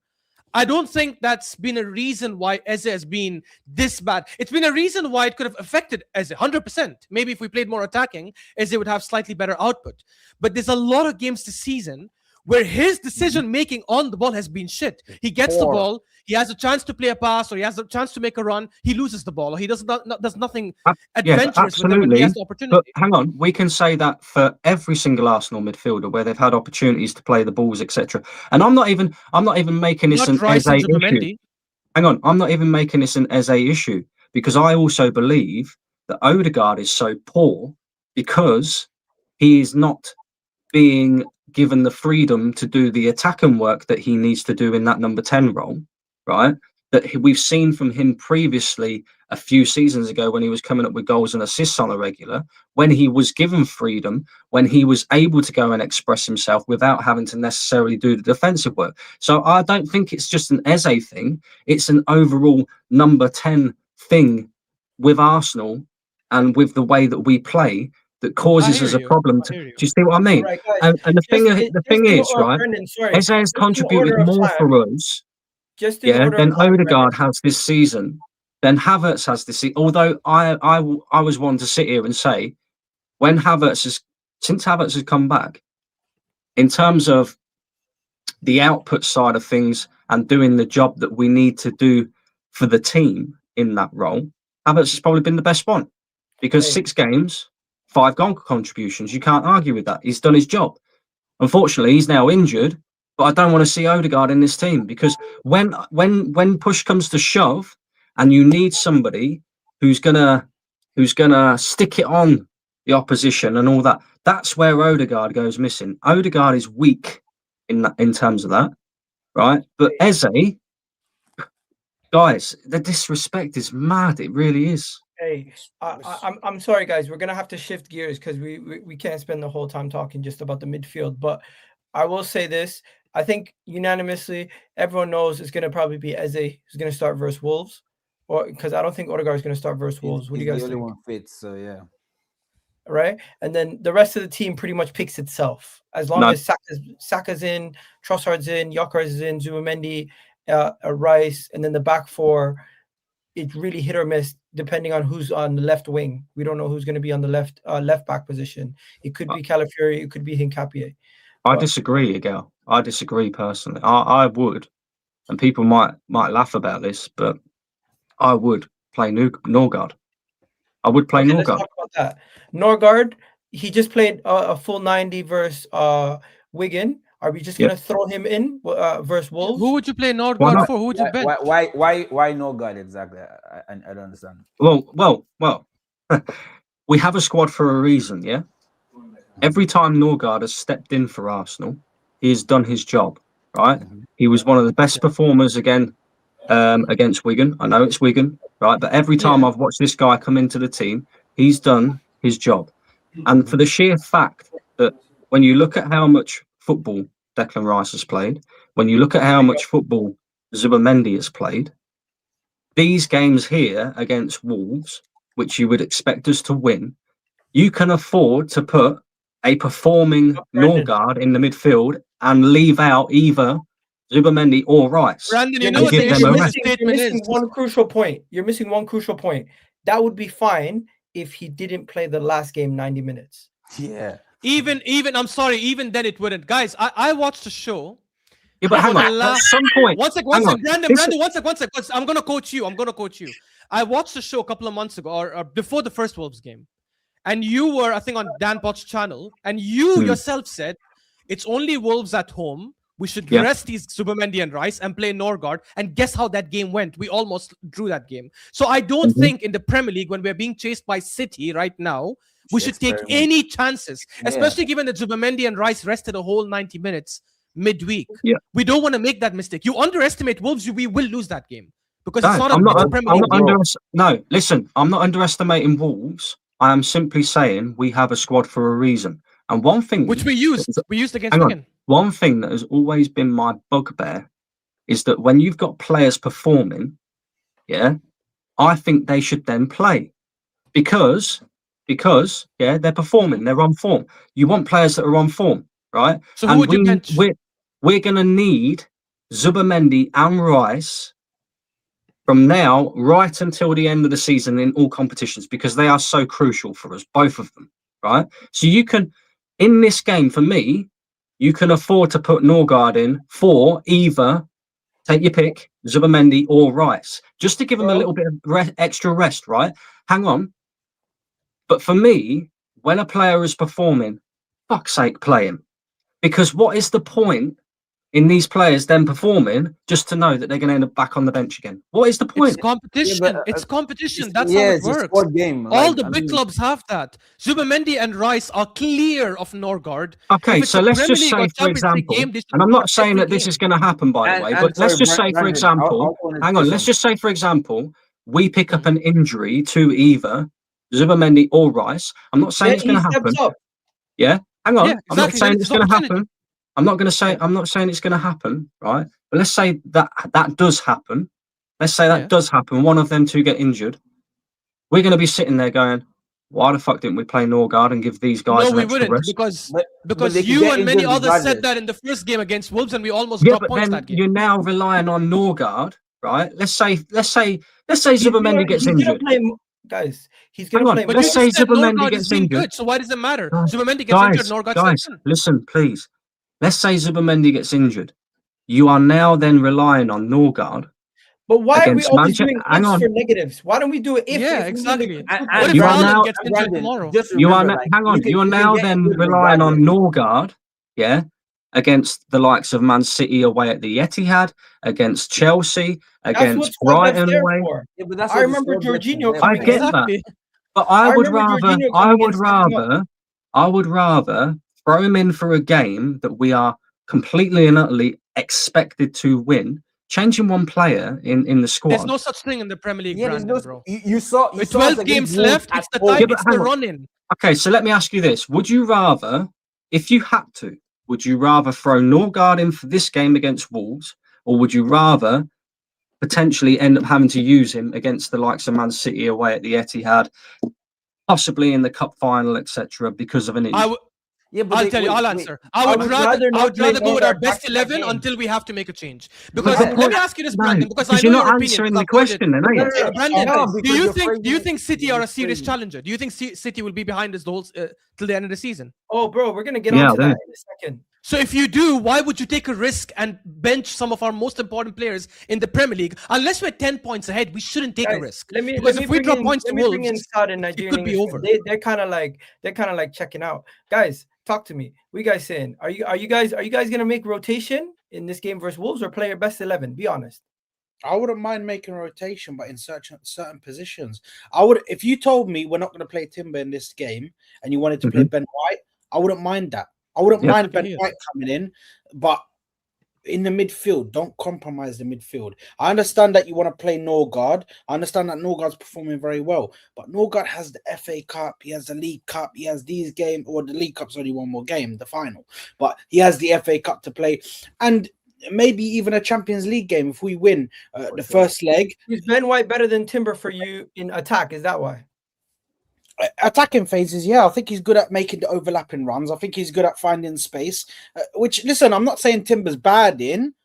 I don't think that's been a reason why Eze has been this bad. It's been a reason why it could have affected Eze 100%. Maybe if we played more attacking, Eze would have slightly better output. But there's a lot of games this season where his decision making on the ball has been shit. He gets the ball, he has a chance to play a pass, or he has a chance to make a run, he loses the ball, or he does nothing adventurous with it when he has the opportunity. But hang on, we can say that for every single Arsenal midfielder where they've had opportunities to play the balls, etc. And I'm not even making this an Eze issue. Hang on, I'm not even making this an Eze issue, because I also believe that Odegaard is so poor because he is not being given the freedom to do the attacking work that he needs to do in that number 10 role, right? That we've seen from him previously a few seasons ago when he was coming up with goals and assists on a regular, when he was given freedom, when he was able to go and express himself without having to necessarily do the defensive work. So I don't think it's just an Eze thing. It's an overall number 10 thing with Arsenal and with the way that we play that causes us a problem. Do you see what I mean? Right, and the thing is, right, Eze has contributed more for us than Odegaard has this season, than Havertz has this season. Although I was one to sit here and say, since Havertz has come back, in terms of the output side of things and doing the job that we need to do for the team in that role, Havertz has probably been the best one, because 6 games, 5 goal contributions. You can't argue with that. He's done his job. Unfortunately, he's now injured, but I don't want to see Odegaard in this team, because when push comes to shove and you need somebody who's gonna stick it on the opposition and all that, that's where Odegaard goes missing. Odegaard is weak in terms of that, right? But Eze, guys, the disrespect is mad. It really is. Hey, I'm sorry, guys. We're gonna have to shift gears because we can't spend the whole time talking just about the midfield. But I will say this: I think unanimously, everyone knows it's gonna probably be Eze who's gonna start versus Wolves, or because I don't think Odegaard is gonna start versus Wolves. What do you guys think? The only one fits, so yeah. Right, and then the rest of the team pretty much picks itself as long as Saka's in, Trossard's in, Gyökeres is in, Zubimendi, Rice, and then the back four. It's really hit or miss depending on who's on the left wing. We don't know who's going to be on the left back position. It could be Calafiori, it could be Hincapié. I disagree, Miguel. I disagree personally. I would, and people might laugh about this, but I would play Norgaard. I would play Norgaard. Let's talk about that. Norgaard, he just played a full 90 versus Wigan. Are we just gonna throw him in versus Wolves? Who would you play Norgaard for? Who would you bench? Why Norgaard exactly? I don't understand. Well. We have a squad for a reason, yeah. Every time Norgaard has stepped in for Arsenal, he has done his job, right? Mm-hmm. He was one of the best performers against Wigan. I know it's Wigan, right? But every time I've watched this guy come into the team, he's done his job. And for the sheer fact that when you look at how much football Declan Rice has played, when you look at how much football Zubimendi has played, these games here against Wolves, which you would expect us to win, you can afford to put a performing Norgaard in the midfield and leave out either Zubimendi or Rice. Brandon, you know what you're missing one crucial point. You're missing one crucial point. That would be fine if he didn't play the last game 90 minutes. Yeah. Even I'm sorry, even then it wouldn't. Guys, I watched the show. Yeah, but hang on. At some point. One sec, Brandon, one sec. I'm gonna coach you. I watched the show a couple of months ago, or before the first Wolves game. And you were, I think, on Dan Potts' channel, and you yourself said it's only Wolves at home. We should rest these Zubimendi and Rice and play Norgaard. And guess how that game went? We almost drew that game. So I don't think in the Premier League, when we're being chased by City right now, we should take any chances, especially given that Zubimendi and Rice rested a whole 90 minutes midweek. Yeah. We don't want to make that mistake. You underestimate Wolves, we will lose that game. Because it's not a Premier League. No, listen, I'm not underestimating Wolves. I am simply saying we have a squad for a reason. And one thing... Which we used against Wigan. One thing that has always been my bugbear is that when you've got players performing, I think they should then play. Because they're performing, they're on form. You want players that are on form, right? So who would you bench? We're going to need Zubimendi and Rice from now right until the end of the season in all competitions, because they are so crucial for us, both of them, right? So you can, in this game, for me, you can afford to put Norgaard in for either, take your pick, Zubimendi or Rice, just to give them a little bit of extra rest, right? Hang on. But for me, when a player is performing, fuck's sake, play him. Because what is the point in these players then performing just to know that they're going to end up back on the bench again? What is the point? It's competition. Yeah, but, it's competition. That's yeah, how it it's a works. squad game. All the big clubs have that. Zubimendi and Rice are clear of Norgaard. Okay, so let's just say, for example, and I'm not saying that this is going to happen, by the way, but let's just say, for example, hang on, let's just say, for example, we pick up an injury to either Zubimendi or Rice. I'm not saying it's going to happen. Yeah, hang on. I'm not saying it's going to happen. I'm not saying it's going to happen, right? But let's say that does happen. Let's say that does happen. One of them two get injured. We're going to be sitting there going, "Why the fuck didn't we play Norgaard and give these guys?" No, we wouldn't, rest? because you and many others said that in the first game against Wolves, and we almost dropped points that game. You're now relying on Norgaard, right? Let's say Zubimendi gets injured. Guys, he's going to play. But let's say Zubimendi gets injured. Good, so why does it matter? Zubimendi gets injured, Norgaard guys, listen, please. Let's say Zubimendi gets injured. You are now then relying on Norgaard. But why are we always doing ifs for negatives? Why don't we do it if? Yeah, exactly. What if Haaland gets injured tomorrow? You are you are now then relying on Norgaard, against the likes of Man City away at the Etihad, against Chelsea, against Brighton away. Yeah, but I remember Jorginho. I get that, but I would rather throw him in for a game that we are completely and utterly expected to win. Changing one player in the squad. There's no such thing in the Premier League, Brandon, bro. You saw with 12 games left, it's the time, it's the run-in. Okay, so let me ask you this. Would you rather, if you had to, would you rather throw Norgaard in for this game against Wolves, or would you rather potentially end up having to use him against the likes of Man City away at the Etihad, possibly in the cup final, etc., because of an injury? I'll answer. I would rather go with our best 11 until we have to make a change. Because let me ask you this, Brandon, because I know you're not your answering opinion. The question, then, are you? Brandon, do you think City are a serious challenger? Do you think City will be behind us the whole till the end of the season? Oh, bro, we're gonna get onto that in a second. So if you do, why would you take a risk and bench some of our most important players in the Premier League? Unless we're 10 points ahead, we shouldn't take a risk. Because if we drop points to Wolves, it could be over. They're kind of like checking out. Guys, talk to me. What you guys saying? Are you guys gonna make rotation in this game versus Wolves or play your best 11? Be honest. I wouldn't mind making a rotation, but in certain positions. I would, if you told me we're not going to play Timber in this game and you wanted to play Ben White, I wouldn't mind that. I wouldn't mind Ben White coming in, but in the midfield, don't compromise the midfield. I understand that you want to play Norgaard. I understand that Norgaard's performing very well, but Norgaard has the FA Cup, he has the League Cup, he has these games, or the League Cup's only one more game, the final, but he has the FA Cup to play, and maybe even a Champions League game if we win the first leg. Is Ben White better than Timber for you in attack? Is that why? Attacking phases, yeah. I think he's good at making the overlapping runs. I think he's good at finding space. Which, listen, I'm not saying Timber's bad in.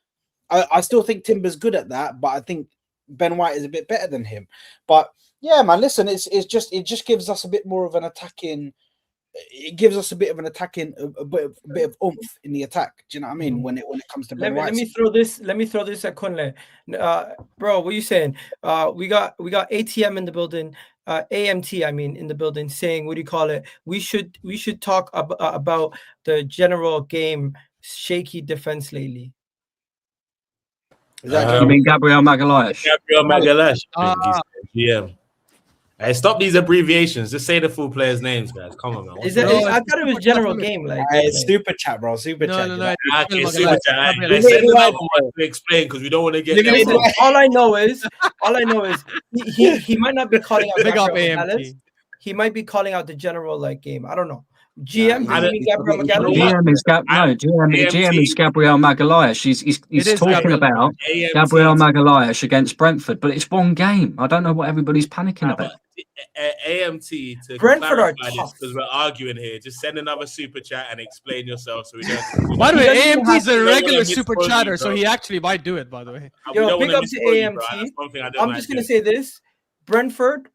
I still think Timber's good at that, but I think Ben White is a bit better than him. But yeah, man, listen, it just gives us a bit more of an attacking. It gives us a bit of an attacking, a bit of oomph in the attack. Do you know what I mean? When it comes to Ben White. Let me throw this at Kunle. Bro, what are you saying? We got ATM in the building. AMT, I mean, in the building, saying, what do you call it? We should talk about the general game shaky defense lately. You mean Gabriel Magalhaes? Gabriel Magalhaes. GM. Hey, stop these abbreviations. Just say the full players' names, guys. Come on, man. I thought it was general game. Like, super chat, bro. Super chat. No. Okay, super chat. Let's send another one to explain because we don't want to get. All I know is he might not be calling out Gabriel Magalhaes. He might be calling out the general game. I don't know. GM is Gabriel Magalhaes. He's talking about Gabriel Magalhaes against Brentford, but it's one game. I don't know what everybody's panicking about. AMT to Brentford are clarify this tough. because we're arguing here. Just send another super chat and explain yourself so we don't. By the way, doesn't even AMT is have a to regular misquote super you, chatter, so bro. he actually might do it. By the way, We Yo, don't big wanna up to misquote you, bro. AMT. That's one thing I don't I'm like just gonna doing. say this: Brentford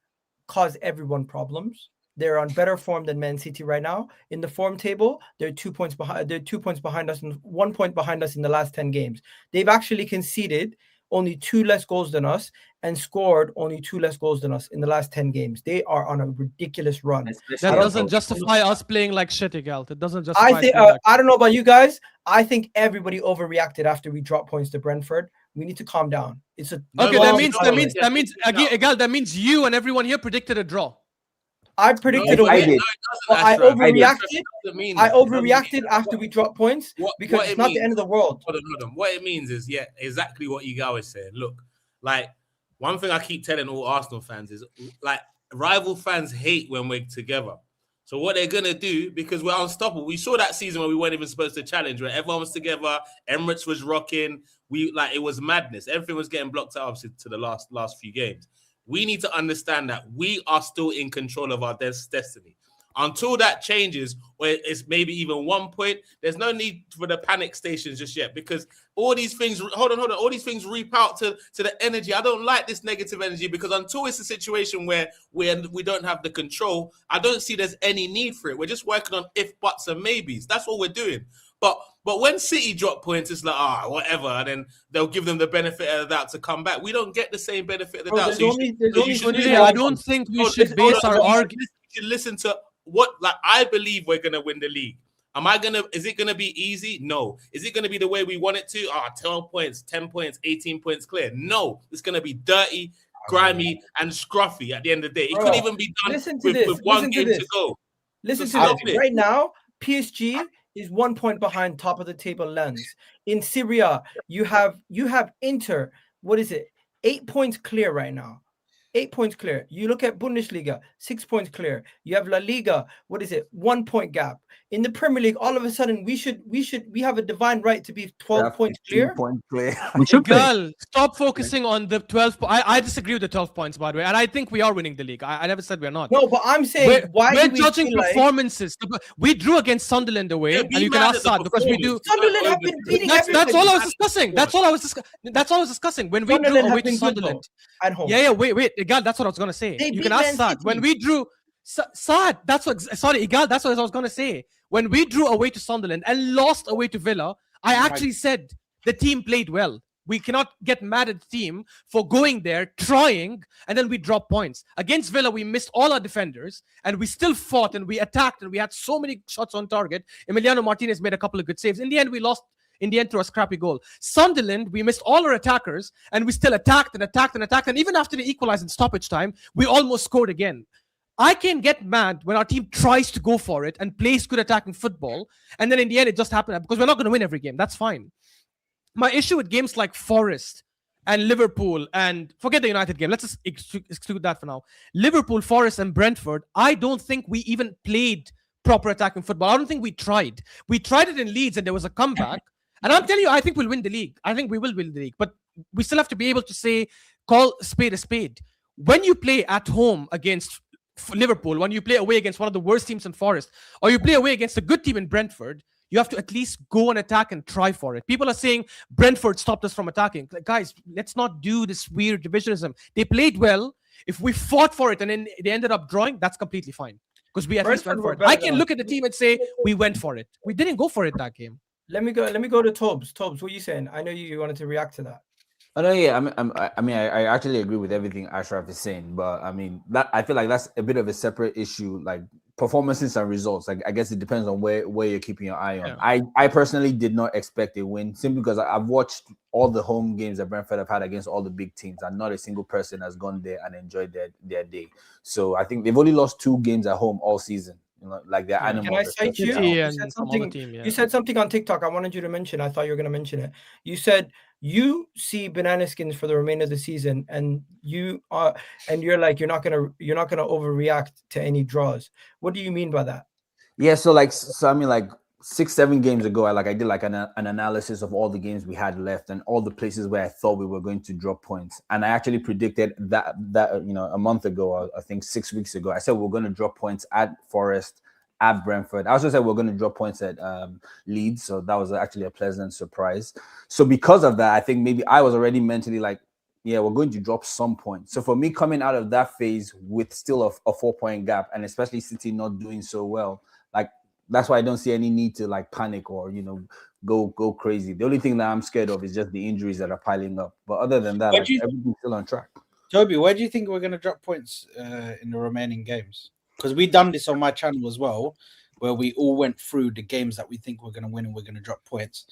cause everyone problems. They're on better form than Man City right now. In the form table, they're 2 points behind. They're 2 points behind us and 1 point behind us in the last 10 games. They've actually conceded only 2 less goals than us and scored only 2 less goals than us in the last 10 games. They are on a ridiculous run. that doesn't justify us playing like shit, Egal. It doesn't justify. I think I don't know about you guys. I think everybody overreacted after we dropped points to Brentford. We need to calm down. It's a Okay, No, that no, means no, that means yeah, that means Egal, that means you and everyone here predicted a draw. I predicted No, a I win. did. But I Ashraf. overreacted. Doesn't mean I that. It doesn't overreacted mean that. after we dropped points because What it's it not the means- end of the world. Hold on. What it means is, yeah, exactly what Igal is saying. Look, like, one thing I keep telling all Arsenal fans is, like, rival fans hate when we're together. So what they're going to do, because we're unstoppable. We saw that season where we weren't even supposed to challenge, where everyone was together, Emirates was rocking. It was madness. Everything was getting blocked out obviously to the last few games. We need to understand that we are still in control of our destiny. Until that changes, where it's maybe even 1 point, there's no need for the panic stations just yet, because all these things, hold on, all these things reap out to the energy. I don't like this negative energy, because until it's a situation where we don't have the control, I don't see there's any need for it. We're just working on if, buts, and maybes. That's all we're doing. But when City drop points, it's like, whatever, and then they'll give them the benefit of the doubt to come back. We don't get the same benefit of the doubt. I don't think we should base our argument. You should listen to what, like, I believe we're gonna win the league. Is it gonna be easy? No. Is it gonna be the way we want it to? 12 points, 10 points, 18 points clear. No, it's gonna be dirty, grimy, and scruffy at the end of the day. It could even be done with one game to go. Listen to this. Right now, PSG is 1 point behind top of the table Lens. In Syria, you have Inter. What is it? 8 points clear right now. 8 points clear. You look at Bundesliga, 6 points clear. You have La Liga. What is it? 1 point gap. In the Premier League, all of a sudden we have a divine right to be 12 points clear. Girl, stop focusing on the 12. I disagree with the 12 points, by the way, and I think we are winning the league. I never said we're not. No, but I'm saying we're judging performances. We drew against Sunderland away, and you can ask Saad because we do. Sunderland have been beating That's all I was discussing. That's all I was discussing. When we drew away to Sunderland at home. Yeah. Wait, Igal, that's what I was gonna say. You can ask Saad. When we drew Saad, Igal, that's what I was gonna say. When we drew away to Sunderland and lost away to Villa, I actually said the team played well. We cannot get mad at the team for going there, trying, and then we drop points. Against Villa, we missed all our defenders, and we still fought, and we attacked, and we had so many shots on target. Emiliano Martinez made a couple of good saves. In the end, we lost through a scrappy goal. Sunderland, we missed all our attackers, and we still attacked. And even after the equalized in stoppage time, we almost scored again. I can get mad when our team tries to go for it and plays good attacking football, and then in the end, it just happened because we're not going to win every game. That's fine. My issue with games like Forest and Liverpool, and forget the United game. Let's just exclude that for now. Liverpool, Forest, and Brentford, I don't think we even played proper attacking football. I don't think we tried. We tried it in Leeds, and there was a comeback. And I'm telling you, I think we'll win the league. I think we will win the league. But we still have to be able to call spade a spade. When you play at home against Liverpool, when you play away against one of the worst teams in Forest, or you play away against a good team in Brentford, you have to at least go and attack and try for it. People are saying Brentford stopped us from attacking. Like, guys, let's not do this weird divisionism. They played well. If we fought for it and then they ended up drawing, that's completely fine. Because we at least went for it. I can look at the team and say, we went for it. We didn't go for it that game. Let me go to Tobes. Tobes, what are you saying? I know you wanted to react to that. Oh, no, yeah, I actually agree with everything Ashraf is saying, but I mean that I feel like that's a bit of a separate issue, like performances and results. Like I guess it depends on where you're keeping your eye on. Yeah. I personally did not expect a win simply because I've watched all the home games that Brentford have had against all the big teams, and not a single person has gone there and enjoyed their day. So I think they've only lost 2 games at home all season. You know, like their animals. Can I cite you? You said something on TikTok. I wanted you to mention. I thought you were going to mention it. You said you see banana skins for the remainder of the season, and you're like you're not gonna overreact to any draws. What do you mean by that? Yeah, so I mean, like 6-7 games ago, I did like an analysis of all the games we had left and all the places where I thought we were going to drop points. And I actually predicted that a month ago, I think 6 weeks ago, I said we're going to drop points at Forest, at Brentford. I also said we're going to drop points at Leeds. So that was actually a pleasant surprise. So because of that, I think maybe I was already mentally like, yeah, we're going to drop some points. So for me, coming out of that phase with still a 4-point gap, and especially City not doing so well, like, that's why I don't see any need to like panic or go crazy. The only thing that I'm scared of is just the injuries that are piling up. But other than that, everything's still on track. Toby, where do you think we're going to drop points in the remaining games? Because we've done this on my channel as well, where we all went through the games that we think we're going to win and we're going to drop points.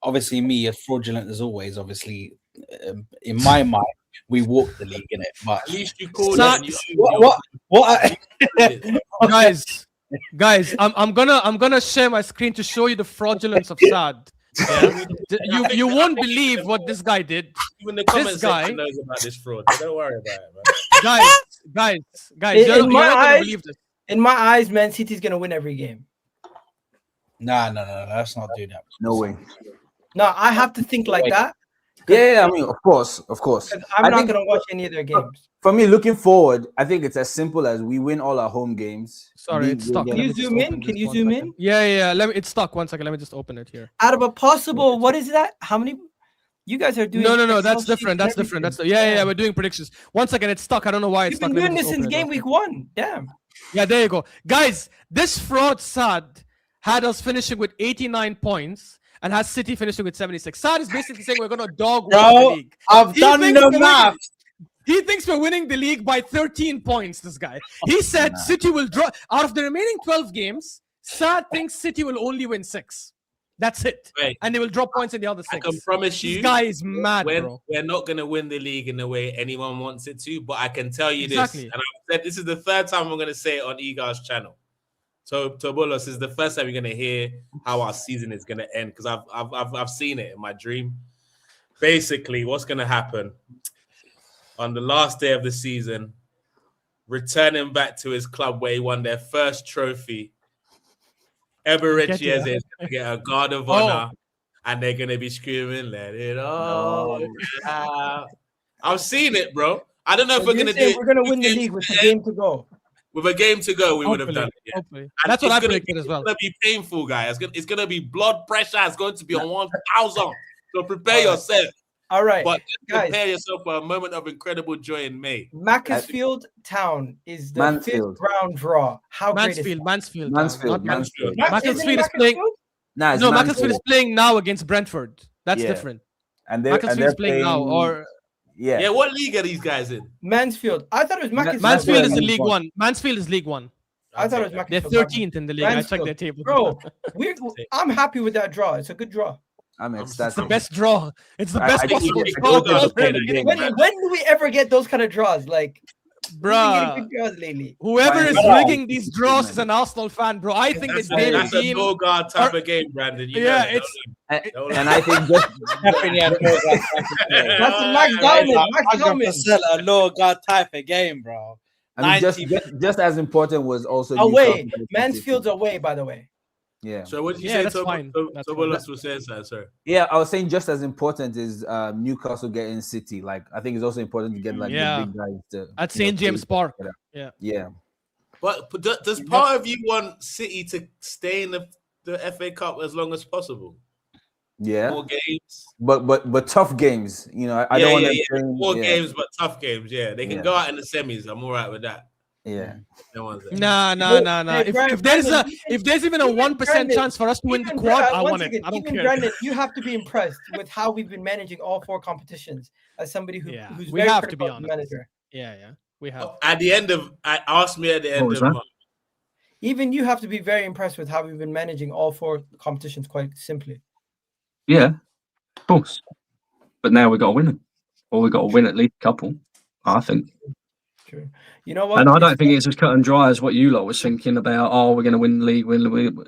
Obviously, me as fraudulent as always. Obviously, in my mind, we walked the league in it. But at least you called it. Guys, I'm gonna share my screen to show you the fraudulence of Saad. Yeah? you won't believe what this guy did. Even the comments section knows about this fraud. So don't worry about it, man. Guys, you're not gonna believe this. In my eyes, Man City's gonna win every game. No, let's not do that. No way. No, I have to think like that. Yeah, I mean, of course. I'm not gonna watch any of their games. For me, looking forward, I think it's as simple as we win all our home games. Sorry, it's stuck. Can you zoom in? Can you zoom in? Yeah. It's stuck. 1 second. Let me just open it here. Out of a possible, what is that? How many? You guys are doing? No. That's different. Yeah. We're doing predictions. 1 second. It's stuck. I don't know why it's stuck. You've been doing this since game week 1. Damn. Yeah, there you go, guys. This fraud Saad had us finishing with 89 points. And has City finishing with 76. Saad is basically saying we're going to dog walk the league. I've done the math. He thinks we're winning the league by 13 points, this guy. He said City will draw. Out of the remaining 12 games, Saad thinks City will only win 6. That's it. Wait, and they will drop points in the other 6. I can promise you, this guy is mad, bro. We're not going to win the league in the way anyone wants it to, but I can tell you this. And I've said this is the third time I'm going to say it on Egar's channel. So Tobolos is the first time you're gonna hear how our season is gonna end, because I've seen it in my dream. Basically, what's gonna happen on the last day of the season, returning back to his club where he won their first trophy, Eberechi Eze is gonna get a guard of honor, and they're gonna be screaming, "Let it all out." I've seen it, bro. I don't know if we're gonna do it. We're gonna win the league with a game to go. With a game to go, we would have done it. Yeah. That's what I predicted as well. It's going to be painful, guys. It's going to be blood pressure. It's going to be on 1,000. So prepare yourself. All right. But prepare yourself for a moment of incredible joy in May. Mansfield Town is the 5th round draw. How Mansfield, Mansfield is playing. No, Mansfield is playing now against Brentford. That's different. And Mansfield is playing now, or. Yeah, what league are these guys in? Mansfield. I thought it was Mansfield. Mansfield is in League One. Mansfield is League One. I thought it was Mansfield. They're 13th in the league. I checked their table. Bro, I'm happy with that draw. It's a good draw. It's the best draw. It's the best possible draw. When do we ever get those kind of draws? Like, bruh, whoever is rigging these draws is an Arsenal fan, bro. I think it's David That's a Norgaard type of game, Brandon. And I think that's a Max Diamond. A Norgaard type of game, bro. I mean, just as important was also away. Mansfield's away, by the way. Yeah. So what did you say? That's fine. Was saying, sorry. Yeah, I was saying just as important is Newcastle getting City. Like, I think it's also important to get the big guys at St. James Park. Yeah. But does part of you want City to stay in the FA Cup as long as possible? Yeah. More games. But tough games. I don't want to more games, but tough games. Yeah, they can go out in the semis. I'm all right with that. Yeah. Nah. If there's even a 1% chance for us to win the quad, I want it. I don't care. Brandon, you have to be impressed with how we've been managing all 4 competitions as somebody who's we very have to be honest manager. Yeah, we have. Ask me at the end of March. Even you have to be very impressed with how we've been managing all 4 competitions quite simply. Yeah, of course. But now we got to win them, or we got to win at least a couple. I think. True. You know what? And I don't think it's as cut and dry as what you lot was thinking about. Oh, we're going to win the league.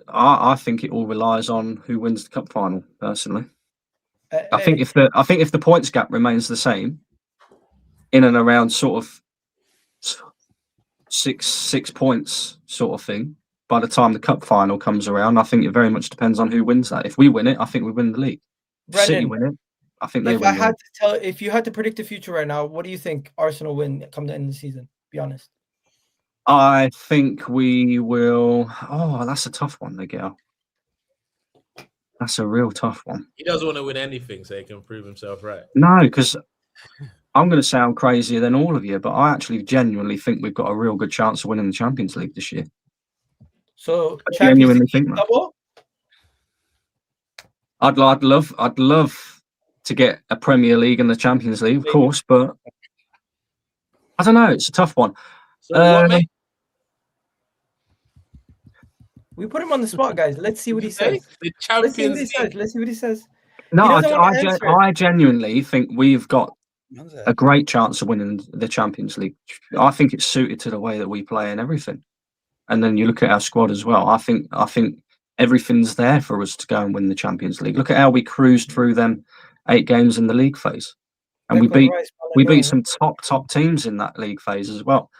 I think it all relies on who wins the cup final. Personally, I think if the points gap remains the same, in and around sort of six points sort of thing by the time the cup final comes around. I think it very much depends on who wins that. If we win it, I think we win the league. If City win it, I think they win. If you had to predict the future right now, what do you think Arsenal win come the end of the season? Be honest. I think we will. Oh, that's a tough one, Miguel. That's a real tough one. He doesn't want to win anything so he can prove himself right. No, because I'm going to sound crazier than all of you, but I actually genuinely think we've got a real good chance of winning the Champions League this year. So, I genuinely think that. Double? I'd love to get a Premier League and the Champions League, of course, but I don't know. It's a tough one. So we put him on the spot, guys. Let's see what he says. The Champions League. Let's see what he says. No, I genuinely think we've got a great chance of winning the Champions League. I think it's suited to the way that we play and everything. And then you look at our squad as well. I think everything's there for us to go and win the Champions League. Look at how we cruised through them 8 games in the league phase, and we beat some top teams in that league phase as well.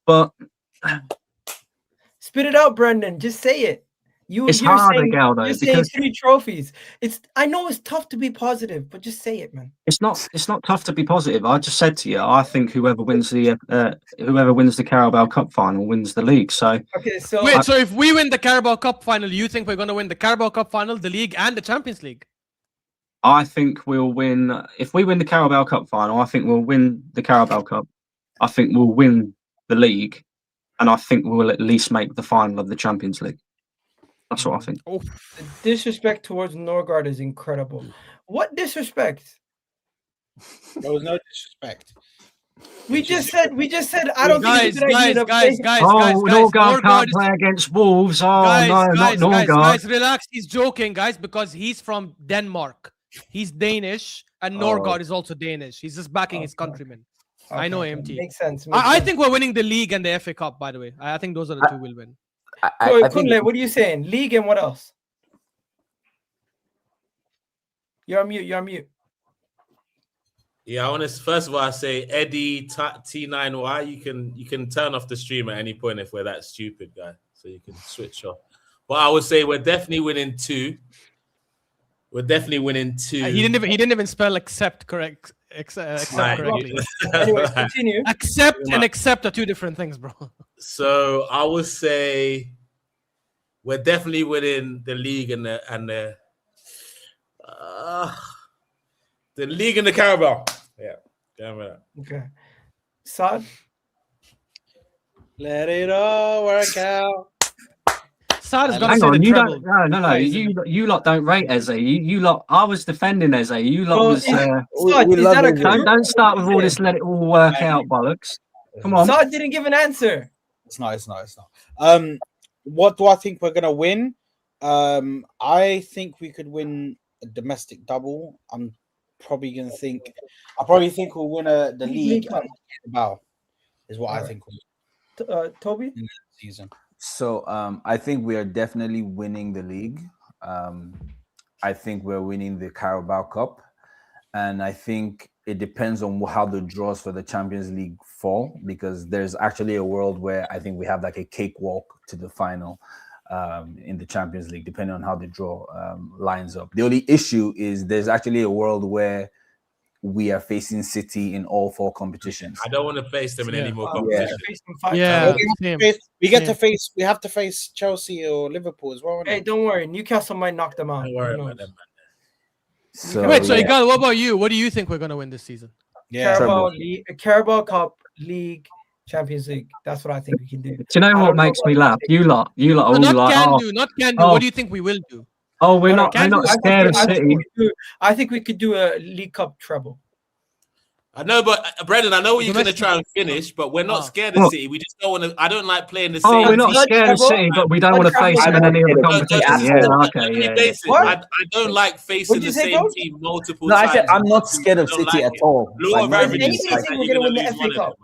But spit it out, Brendan. Just say it. It's hard, Miguel, though. You're saying 3 trophies. I know it's tough to be positive, but just say it, man. It's not tough to be positive. I just said to you, I think whoever wins the Carabao Cup final wins the league. So okay, so wait, so if we win the Carabao Cup final, you think we're going to win the Carabao Cup final, the league, and the Champions League? I think we'll win. If we win the Carabao Cup final, I think we'll win the Carabao Cup. I think we'll win the league, and I think we'll at least make the final of the Champions League. That's what I think. The disrespect towards Norgaard is incredible. What disrespect? There was no disrespect. We just said I don't think it's a good idea. Guys, Norgaard can't play against Wolves. Oh no, not Norgaard. Guys, relax. He's joking, guys, because he's from Denmark. He's Danish, and Norgaard is also Danish. He's just backing his countrymen. Okay. I know AMT. Makes sense. I think we're winning the league and the FA Cup, by the way. I think those are the 2 we'll win. Kunle, what are you saying? League and what else? You're on mute. Yeah, I want to first of all I say Eddie T9Y. You can turn off the stream at any point if we're that stupid, guy. So you can switch off. But I would say we're definitely winning 2. We're definitely winning 2. He didn't even spell accept correct. Accept correctly. Anyway, continue. Accept and accept are 2 different things, bro. So I would say we're definitely winning the league and the league and the Carabao. Yeah, okay. Saad, let it all work out. Saad is hang on, you don't. No. You lot don't rate Eze. You lot. I was defending Eze. You lot was. Don't start with all this. Let it all work out, bollocks. Come on. Saad didn't give an answer. It's not. What do I think we're gonna win? I think we could win a domestic double. I probably think we'll win the league. Is what I think. Toby, in the season. So I think we are definitely winning the league. I think we're winning the Carabao Cup, and I think it depends on how the draws for the Champions League fall, because there's actually a world where I think we have like a cakewalk to the final in the Champions League, depending on how the draw lines up. The only issue is there's actually a world where we are facing City in all 4 competitions. I don't want to face them in any more competitions. We have to face Chelsea or Liverpool as well. Hey, don't worry. Newcastle might knock them out. Don't worry about them. So Igal, what about you? What do you think we're going to win this season? Yeah, Carabao Cup, League, Champions League. That's what I think we can do. Do you know what makes me laugh? You lot are all like, not can do. What do you think we will do? Oh, we're not scared of City. I think we could do a League Cup treble. I know, but Brendan, I know what you're going to try and finish, but we're not scared of City. We just don't want to. I don't like playing the same. Oh, we're not scared of City, but we don't want to face them in any other competition. I don't like facing the same team multiple times. I said I'm not scared of City at all. Nobody's saying we're going to win the FA Cup.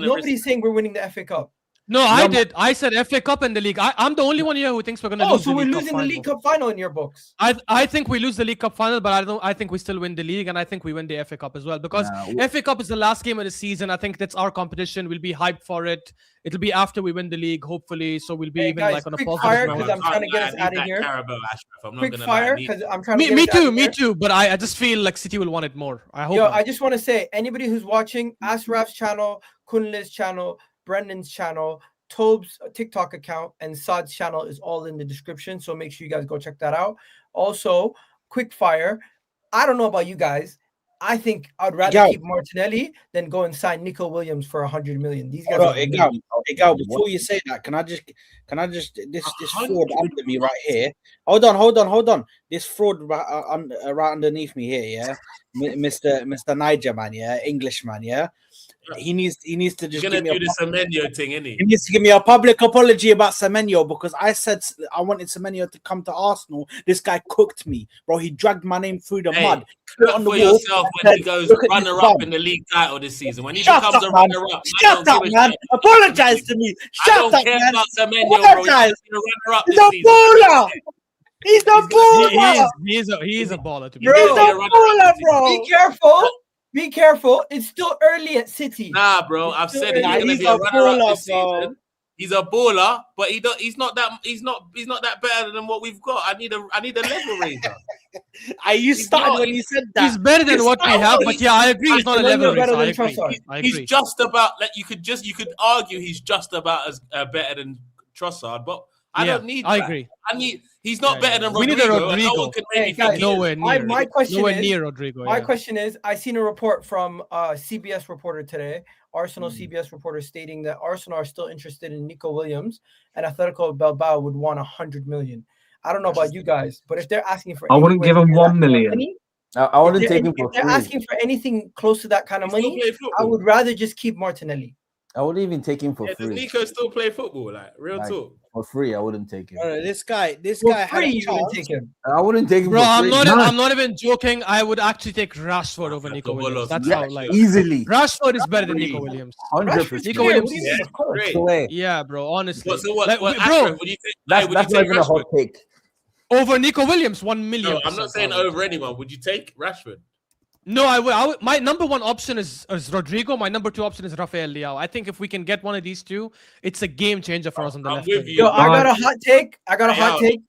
Nobody's saying we're winning the FA Cup. No, I did. I said FA Cup and the league. I'm the only one here who thinks we're going to lose. So we're losing the League Cup final in your books. I think we lose the League Cup final, but I think we still win the league, and I think we win the FA Cup as well, because FA Cup is the last game of the season. I think that's our competition. We'll be hyped for it. It'll be after we win the league, hopefully. So we'll be guys, on a quick positive fire, note. because I'm trying to get us out of here. Quick fire, because I'm trying to get Me us out of too, here. me too. But I just feel like City will want it more. I hope. Yo, not. I just want to say, anybody who's watching, Ashraf's channel, Kunle's channel, Brendan's channel, Tobe's TikTok account, and Saad's channel is all in the description. So make sure you guys go check that out. Also, quick fire. I don't know about you guys. I think I'd rather keep Martinelli than go and sign NICO Williams for 100 million. These guys. Before you say that, can I just this fraud under me right here? Hold on. This fraud right underneath me here, yeah, Mr. Niger man, yeah, English man, yeah. He needs to just give me the Semenyo thing, innit? He needs to give me a public apology about Semenyo, because I said I wanted Semenyo to come to Arsenal. This guy cooked me, bro. He dragged my name through the mud. Look on for yourself when he goes runner-up in the league title this season. When he becomes a runner-up, shut up, man. Apologize to me. Shut up, man. Apologize. He's a baller. He's a baller. He's a baller. To be He's a baller, bro. Be careful. Be careful. It's still early at City. Nah, bro. I've said he's gonna be a runner-up this season. He's a baller, but he's not that better than what we've got. I need a level raiser. You started when you said that. He's better than what we have, but yeah, I agree. He's not a level raiser. He's just about like you could argue he's just about as better than Trossard, but I don't need. I agree. He's not better than Rodrigo. We need a Rodrigo. Nowhere near. My question is, Rodrigo. My question is, I seen a report from CBS reporter today, Arsenal CBS reporter, stating that Arsenal are still interested in NICO Williams, and Atletico Bilbao would want 100 million. I don't know about you guys, but if they're asking for, I wouldn't give him 1 million. I wouldn't take him for free. If they're asking for anything close to that kind of money, I would rather just keep Martinelli. I wouldn't even take him for free. Does Nico still play football? Like real talk. For free, I wouldn't take him. This guy free, you wouldn't take him. I wouldn't take him. Bro, for free. I'm not even joking. I would actually take Rashford over Nico Williams. That's how easily. Rashford is better than Nico Williams. 100%. Nico Williams Great. Yeah, bro. Honestly. So what? Bro, Ashford, would you take? That's not even a hot take. Over Nico Williams, 1 million. No, I'm not saying over anyone. Would you take Rashford? No, I would. My number one option is Rodrigo. My number two option is Rafael Leao. I think if we can get one of these two, it's a game changer for us on the left. Yo, I got a hot take. I got a hot take.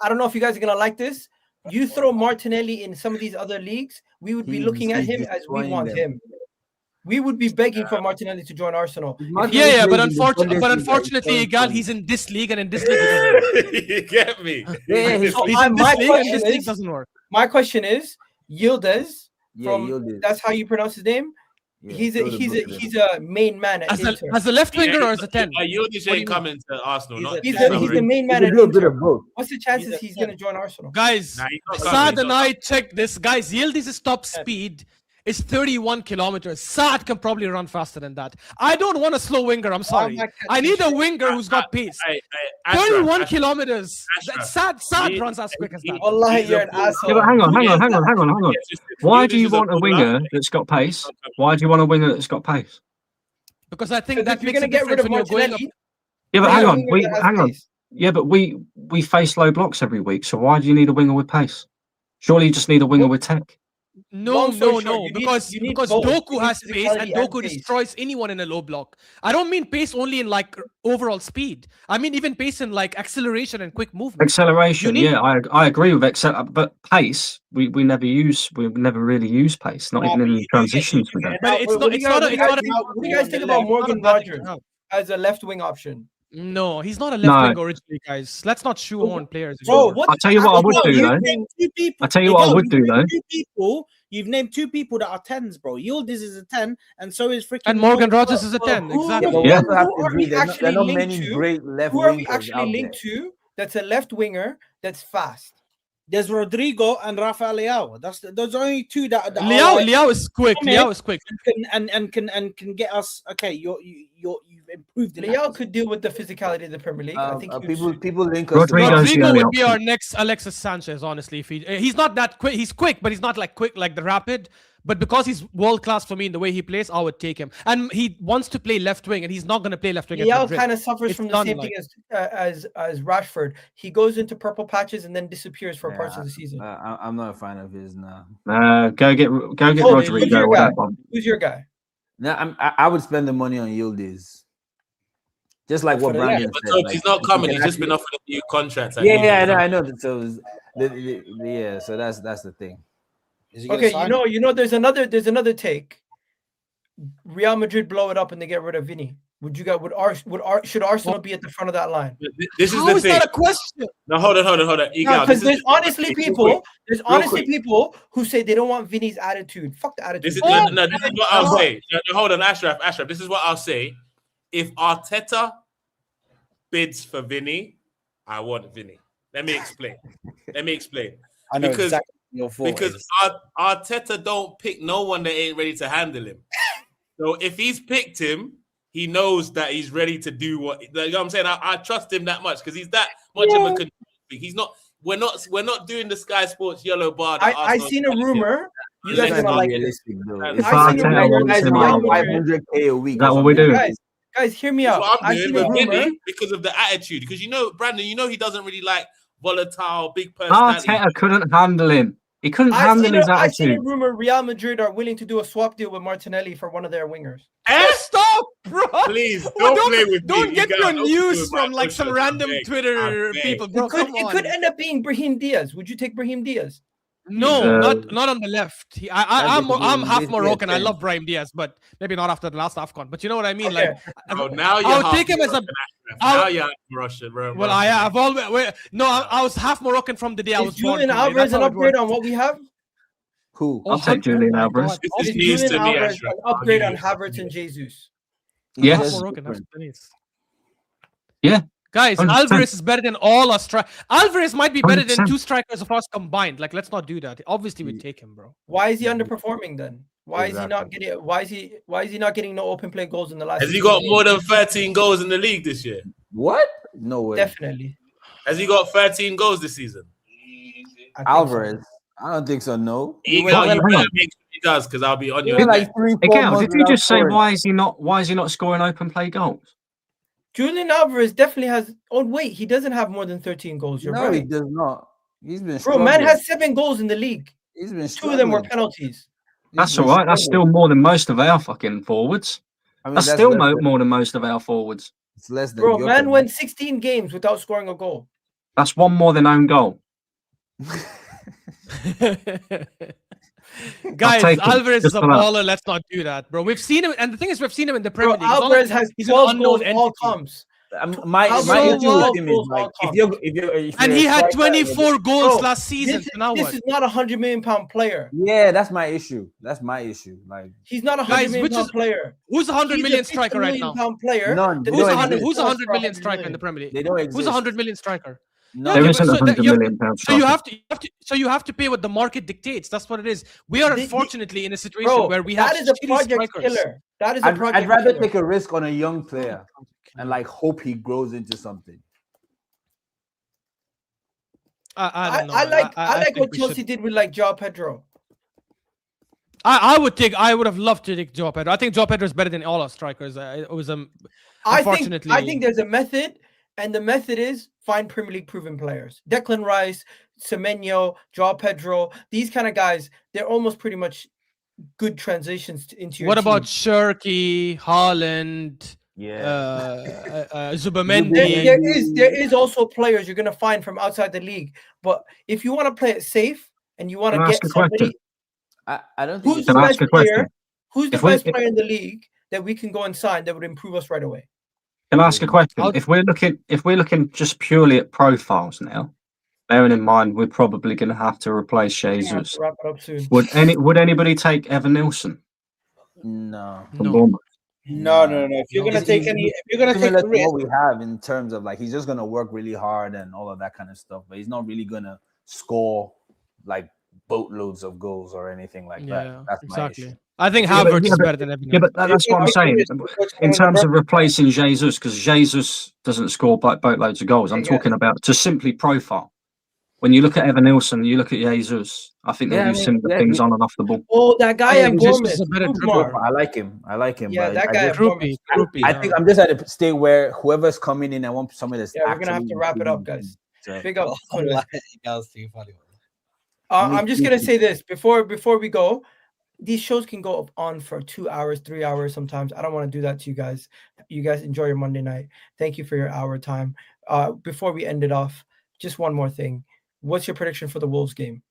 I don't know if you guys are gonna like this. You throw Martinelli in some of these other leagues, we would be looking at him as we want him. We would be begging for Martinelli to join Arsenal. Yeah, but unfortunately, Igal, he's in this league, and in this league, you get me. Yeah, he's in this league, and this league doesn't work. My question is, Yıldız, Yıldız. That's how you pronounce his name. Yeah, he's a main man at Inter. As a left winger or as a 10? Yıldız ain't coming to Arsenal. He's the main man at Inter. What's the chances he's going to join Arsenal? Guys, Saad and I checked this. Guys, Yıldız's top speed is 31 kilometers. Saad can probably run faster than that. I don't want a slow winger. I'm sorry. I need a winger who's got pace. 31 kilometers. Saad runs as quick as that. Wallahi, you're an asshole. Yeah, but hang on. Why do you want a winger that's got pace? Why do you want a winger that's got pace? Because I think that makes a difference when you're going up. Yeah, but hang on. Yeah, but we face low blocks every week. So why do you need a winger with pace? Surely you just need a winger with tech. No. Because Doku has pace and Doku destroys anyone in a low block. I don't mean pace only in like overall speed. I mean even pace in like acceleration and quick movement. Acceleration, yeah, I agree with but pace we never really use pace, not even in transitions with that. But it's not. What do you guys think about Morgan Rogers as a left wing option? No, he's not a left wing originally, guys. Let's not shoehorn players. Bro, I'll tell you what I would do though. You've named two people that are 10s, bro. Yıldız is a 10, and so is freaking. And Morgan Rogers is a 10. Exactly. Yeah. Who are we actually linked to? That's a left winger that's fast. There's Rodrigo and Rafael Leao. Those are only two that Leao is quick. Leao is quick. And can get us. Okay, you've Leao could deal with the physicality of the Premier League. I think people link us. Rodrigo would be our next Alexis Sanchez. Honestly, if he's not that quick, he's quick, but he's not like quick like the rapid. But because he's world class for me in the way he plays, I would take him. And he wants to play left wing, and he's not going to play left wing. Leao kind of suffers from the same thing as Rashford. He goes into purple patches and then disappears for parts of the season. I'm not a fan of his now. Go get Rodrigo. Who's your guy? No, I would spend the money on Yildiz. Just like what Brandon said. Like, he's not coming. He's just been offered a new contract. I know. So so that's the thing. Okay, you know, there's another take. Real Madrid blow it up and they get rid of Vini. Should Arsenal be at the front of that line? This is the thing. That a question? No, hold on. Because there's honestly people who say they don't want Vini's attitude. Fuck the attitude. This is what I'll say. No, hold on, Ashraf. This is what I'll say. If Arteta bids for Vini, I want Vini. Let me explain. I know exactly. Because Arteta don't pick no one that ain't ready to handle him. So if he's picked him, he knows that he's ready to do what. You know what I'm saying? I trust him that much because he's that much of a control freak. He's not. We're not doing the Sky Sports yellow bar. I seen a rumor. You guys are like realistic, though. If Arteta 500K a week. That's what we do. Guys, hear me out. I seen a rumor because of the attitude. Because Brandon, he doesn't really like volatile, big personality. Arteta couldn't handle him. He couldn't handle his attitude. I seen a rumor Real Madrid are willing to do a swap deal with Martinelli for one of their wingers. Stop, bro! Please don't play with me. Don't get your news from like some random Twitter people, bro. It could end up being Brahim Diaz. Would you take Brahim Diaz? No, not on the left. I'm half Moroccan. I love Brahim Diaz, but maybe not after the last AFCON. But you know what I mean? Okay. Like, now I'll take him as a. Now you're Russian, bro. Well, I've always I was half Moroccan from the day I was born. Julian Alvarez an upgrade on what we have? Who? I'll take Julian Alvarez. This is news to me, an upgrade on Havertz and Jesus. Yes. Yeah. Guys, 100%. Alvarez is better than all our strikers. Alvarez might be better 100%. Than two strikers of us combined. Like, let's not do that. Obviously, we take him, bro. Why is he underperforming then? Why is he not getting? Why is he not getting no open play goals in the last? Has he got more than 13 goals in the league this year? What? No way. Definitely. Has he got 13 goals this season? Alvarez. So. I don't think so. No. He better make sure he does, because I'll be on your. Like did you just say why is he not scoring open play goals? Julian Alvarez definitely has. Oh wait, he doesn't have more than 13 goals. You're right. He does not. He's been. Bro, man has 7 goals in the league. He's been. 2 of them were penalties. That's all right. That's still more than most of our fucking forwards. I mean, that's still more than most of our forwards. It's less than. Bro, man went 16 games without scoring a goal. That's one more than own goal. Guys, Alvarez is a baller. Let's not do that, bro. We've seen him, and the thing is, we've seen him in the Premier League. Alvarez has 12 goals all comes. My issue with him is like if and he had 24 goals last season. This is not £100 million player. Yeah, that's my issue. Like he's not a £100 million player. Who's a $100 million striker right now? Player. None. Who's a $100 million striker in the Premier League? They don't exist. Who's a $100 million striker? No, there isn't £100 million. So you have to pay what the market dictates. That's what it is. We are unfortunately in a situation where we have that is a project killer. That is a project. I'd rather take a risk on a young player and like hope he grows into something. I don't know. I like what Chelsea did with like João Pedro. I would have loved to take João Pedro. I think João Pedro is better than all our strikers. It was unfortunately. I think there's a method. And the method is find Premier League proven players. Declan Rice, Semenyo, João Pedro, these kind of guys, they're almost pretty much good transitions into your What team. about Shirky, Haaland, Zubamendi? There is also players you're going to find from outside the league. But if you want to play it safe and you want to get somebody... I don't think who's the best player? Who's the best player in the league that we can go and sign that would improve us right away? Can I ask a question? If we're looking just purely at profiles now, bearing in mind we're probably going to have to replace Jesus. Wrap it up soon. Would anybody take Evan Nilsson? No. No. If you're going to take what we have in terms of like he's just going to work really hard and all of that kind of stuff, but he's not really going to score like boatloads of goals or anything like that. That's my issue. I think Yeah, but- Havertz is better than everyone. Yeah, but that's what I'm saying. In terms of replacing Jesus, because Jesus doesn't score boatloads of goals. I'm talking about to simply profile. When you look at Evan Nilsson, you look at Jesus, I think they do similar things on and off the ball. Oh, that guy at Jesus Bournemouth. is a better Kumar. dribbler. I like him. Yeah, but that guy at Droopy, Bournemouth. droopy. I think I'm just at a state where whoever's coming in, I want somebody that's Yeah, we're gonna have to actually wrap it up, improving. guys. So, Big up. Kunle. Guys, too funny. I'm just gonna say this before we go. These shows can go on for 2 hours, 3 hours sometimes. I don't want to do that to you guys. You guys enjoy your Monday night. Thank you for your hour time. Before we end it off, just one more thing. What's your prediction for the Wolves game?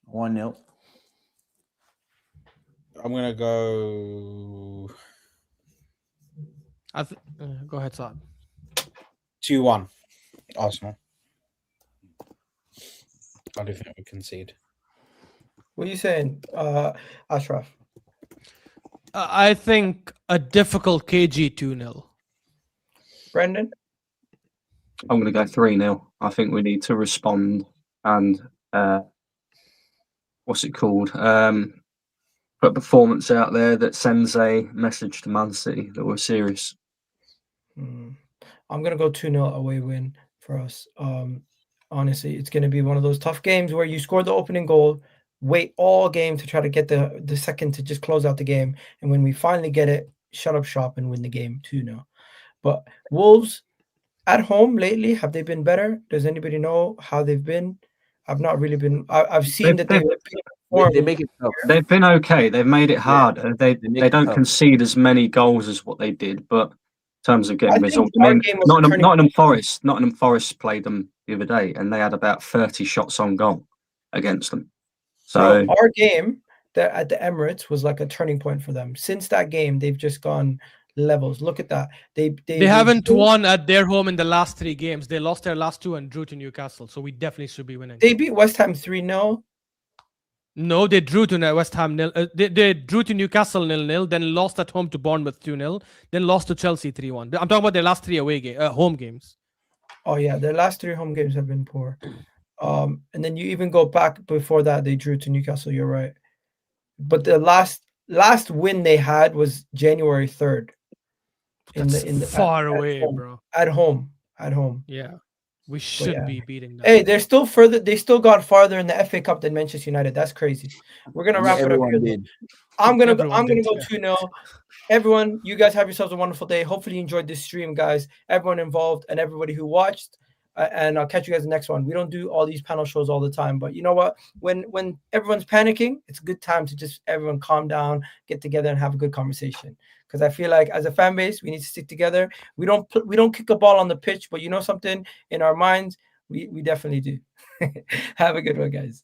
1-0. I'm gonna go Go ahead, Saad. 2-1 Arsenal. I don't think we concede. What are you saying, Ashraf? I think a difficult KG 2-0. Brendan? I'm going to go 3-0. I think we need to respond and what's it called? Put a performance out there that sends a message to Man City that we're serious. I'm going to go 2-0 away win for us. Honestly, it's going to be one of those tough games where you score the opening goal, wait all game to try to get the second to just close out the game. And when we finally get it, shut up shop and win the game 2-0. But Wolves at home lately, have they been better? Does anybody know how they've been? I've not really been. I've seen that they make it tough. They've been okay. They've made it hard. They don't tough. concede as many goals as what they did, but in terms of getting results, our game was Nottingham Forest played them the other day, and they had about 30 shots on goal against them. So our game at the Emirates was like a turning point for them. Since that game, they've just gone levels. Look at that. They haven't won at their home in the last 3 games. They lost their last 2 and drew to Newcastle. So we definitely should be winning. They beat West Ham 3-0. No, they drew to West Ham 0. They drew to Newcastle 0-0, then lost at home to Bournemouth 2-0, then lost to Chelsea 3-1. I'm talking about their last 3 home games. Oh yeah, their last 3 home games have been poor. And then you even go back before that, they drew to Newcastle. You're right. But the last win they had was January 3rd. Far away, bro. At home. Yeah. We should be beating them. Hey, they're still further. They still got farther in the FA Cup than Manchester United. That's crazy. We're gonna wrap it up here. I'm gonna go 2-0. Everyone, you guys have yourselves a wonderful day. Hopefully you enjoyed this stream, guys. Everyone involved and everybody who watched. And I'll catch you guys in the next one. We don't do all these panel shows all the time, but you know what? When everyone's panicking, it's a good time to just everyone calm down, get together, and have a good conversation. Because I feel like as a fan base, we need to stick together. We don't kick a ball on the pitch, but you know something, in our minds, we definitely do. Have a good one, guys.